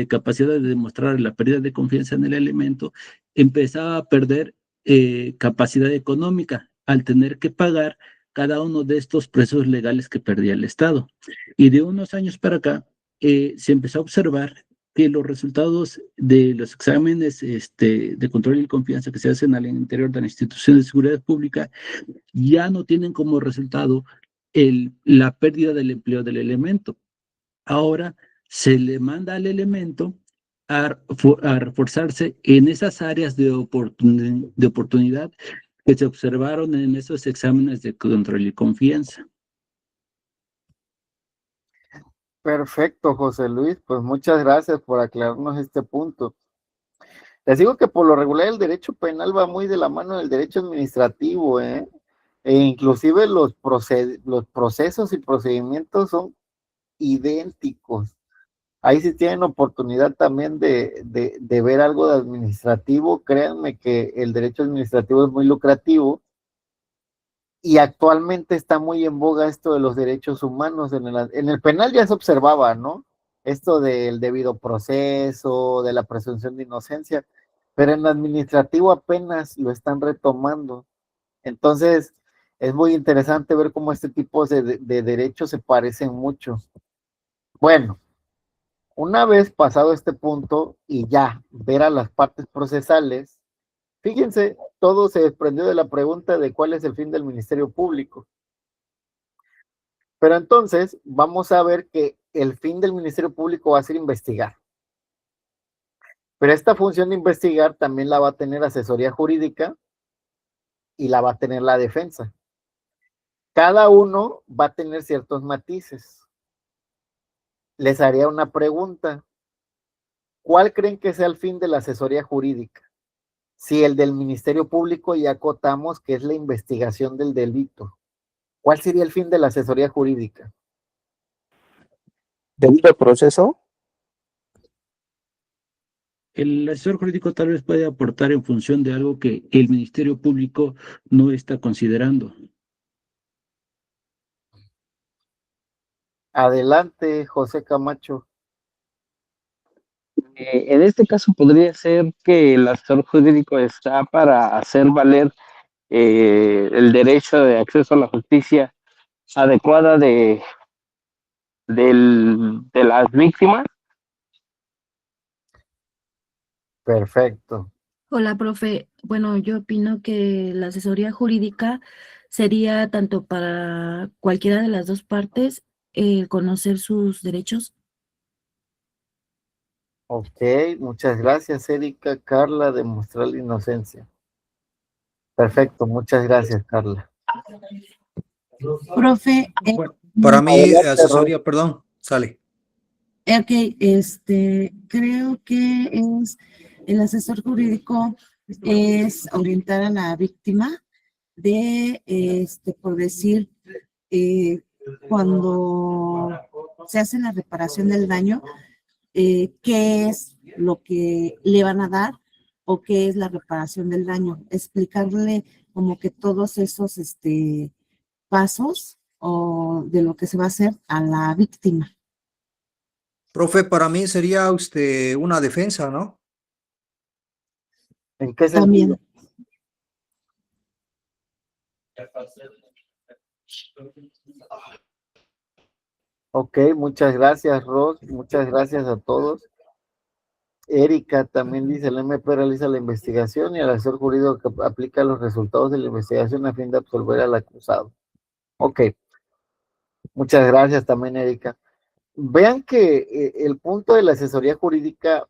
capacidad de demostrar la pérdida de confianza en el elemento, empezaba a perder capacidad económica al tener que pagar cada uno de estos procesos legales que perdía el Estado. Y de unos años para acá, se empezó a observar que los resultados de los exámenes de control y confianza que se hacen al interior de la institución de seguridad pública ya no tienen como resultado la pérdida del empleo del elemento. Ahora se le manda al elemento a reforzarse en esas áreas de oportunidad que se observaron en esos exámenes de control y confianza. Perfecto, José Luis, pues muchas gracias por aclararnos este punto. Les digo que por lo regular el derecho penal va muy de la mano del derecho administrativo, ¿eh? E inclusive los procesos y procedimientos son idénticos. Ahí sí tienen oportunidad también de ver algo de administrativo. Créanme que el derecho administrativo es muy lucrativo y actualmente está muy en boga esto de los derechos humanos. En el penal ya se observaba, ¿no? Esto del debido proceso, de la presunción de inocencia, pero en el administrativo apenas lo están retomando. Entonces, es muy interesante ver cómo este tipo de derechos se parecen mucho. Bueno, una vez pasado este punto y ya ver a las partes procesales, fíjense, todo se desprendió de la pregunta de cuál es el fin del Ministerio Público. Pero entonces vamos a ver que el fin del Ministerio Público va a ser investigar. Pero esta función de investigar también la va a tener asesoría jurídica y la va a tener la defensa. Cada uno va a tener ciertos matices. Les haría una pregunta. ¿Cuál creen que sea el fin de la asesoría jurídica? Si el del Ministerio Público ya acotamos que es la investigación del delito, ¿cuál sería el fin de la asesoría jurídica? ¿Debido proceso? El asesor jurídico tal vez puede aportar en función de algo que el Ministerio Público no está considerando. Adelante, José Camacho. En este caso podría ser que el asesor jurídico está para hacer valer el derecho de acceso a la justicia adecuada de las víctimas. Perfecto. Hola, profe. Bueno, yo opino que la asesoría jurídica sería tanto para cualquiera de las dos partes conocer sus derechos. Ok, muchas gracias, Erika. Carla, demostrar la inocencia. Perfecto, muchas gracias, Carla. Profe, para mí, Adelante, asesoría, perdón, sale. Ok, creo que es el asesor jurídico es orientar a la víctima de, por decir, cuando se hace la reparación del daño, qué es lo que le van a dar o qué es la reparación del daño. Explicarle como que todos esos pasos o de lo que se va a hacer a la víctima. Profe, para mí sería una defensa, ¿no? ¿En qué También. sentido? Ok, muchas gracias, Ros. Muchas gracias a todos. Erika también dice, el MP realiza la investigación y el asesor jurídico que aplica los resultados de la investigación a fin de absolver al acusado. Ok, muchas gracias también, Erika. Vean que el punto de la asesoría jurídica,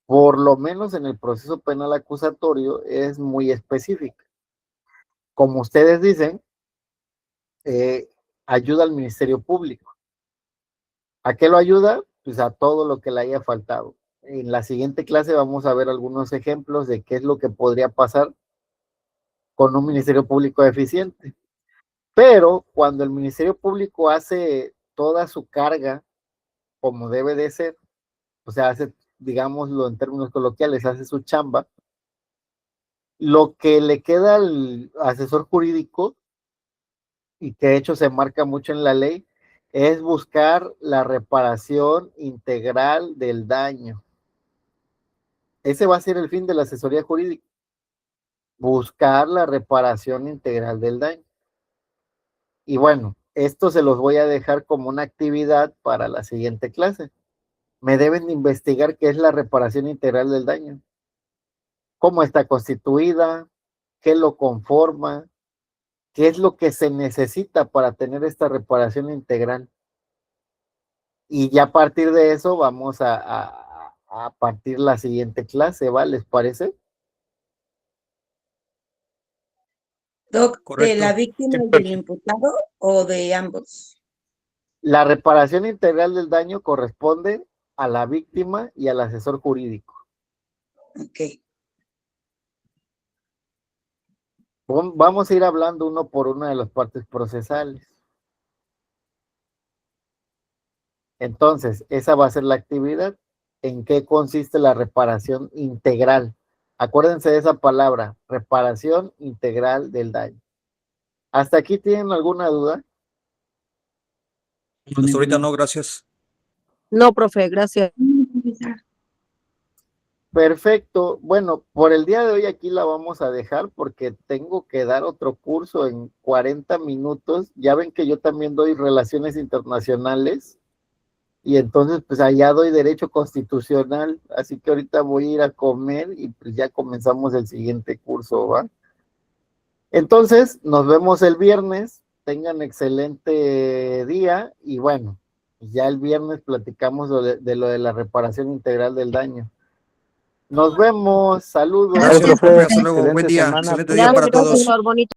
por lo menos en el proceso penal acusatorio, es muy específica. Como ustedes dicen, ayuda al Ministerio Público. ¿A qué lo ayuda? Pues a todo lo que le haya faltado. En la siguiente clase vamos a ver algunos ejemplos de qué es lo que podría pasar con un Ministerio Público eficiente. Pero cuando el Ministerio Público hace toda su carga como debe de ser, o sea, hace, digámoslo en términos coloquiales, hace su chamba, lo que le queda al asesor jurídico, y que de hecho se marca mucho en la ley, es buscar la reparación integral del daño. Ese va a ser el fin de la asesoría jurídica, buscar la reparación integral del daño. Y bueno, esto se los voy a dejar como una actividad para la siguiente clase. Me deben de investigar qué es la reparación integral del daño, cómo está constituida, qué lo conforma, qué es lo que se necesita para tener esta reparación integral. Y ya a partir de eso vamos a partir la siguiente clase, ¿va? ¿Les parece? Doc, ¿de la Correcto. víctima y del imputado o de ambos? La reparación integral del daño corresponde a la víctima y al asesor jurídico. Ok. Vamos a ir hablando uno por uno de las partes procesales. Entonces, esa va a ser la actividad. ¿En qué consiste la reparación integral? Acuérdense de esa palabra, reparación integral del daño. ¿Hasta aquí tienen alguna duda? Hasta ahorita no, gracias. No, profe, gracias. Perfecto. Bueno, por el día de hoy aquí la vamos a dejar porque tengo que dar otro curso en 40 minutos. Ya ven que yo también doy relaciones internacionales y entonces pues allá doy derecho constitucional, así que ahorita voy a ir a comer y pues ya comenzamos el siguiente curso, ¿va? Entonces, nos vemos el viernes. Tengan excelente día y bueno, ya el viernes platicamos de lo de la reparación integral del daño. Nos vemos, saludos. Gracias, profe. Hasta luego. Excelente Buen día. semana. Excelente día para todos. Señor, bonito.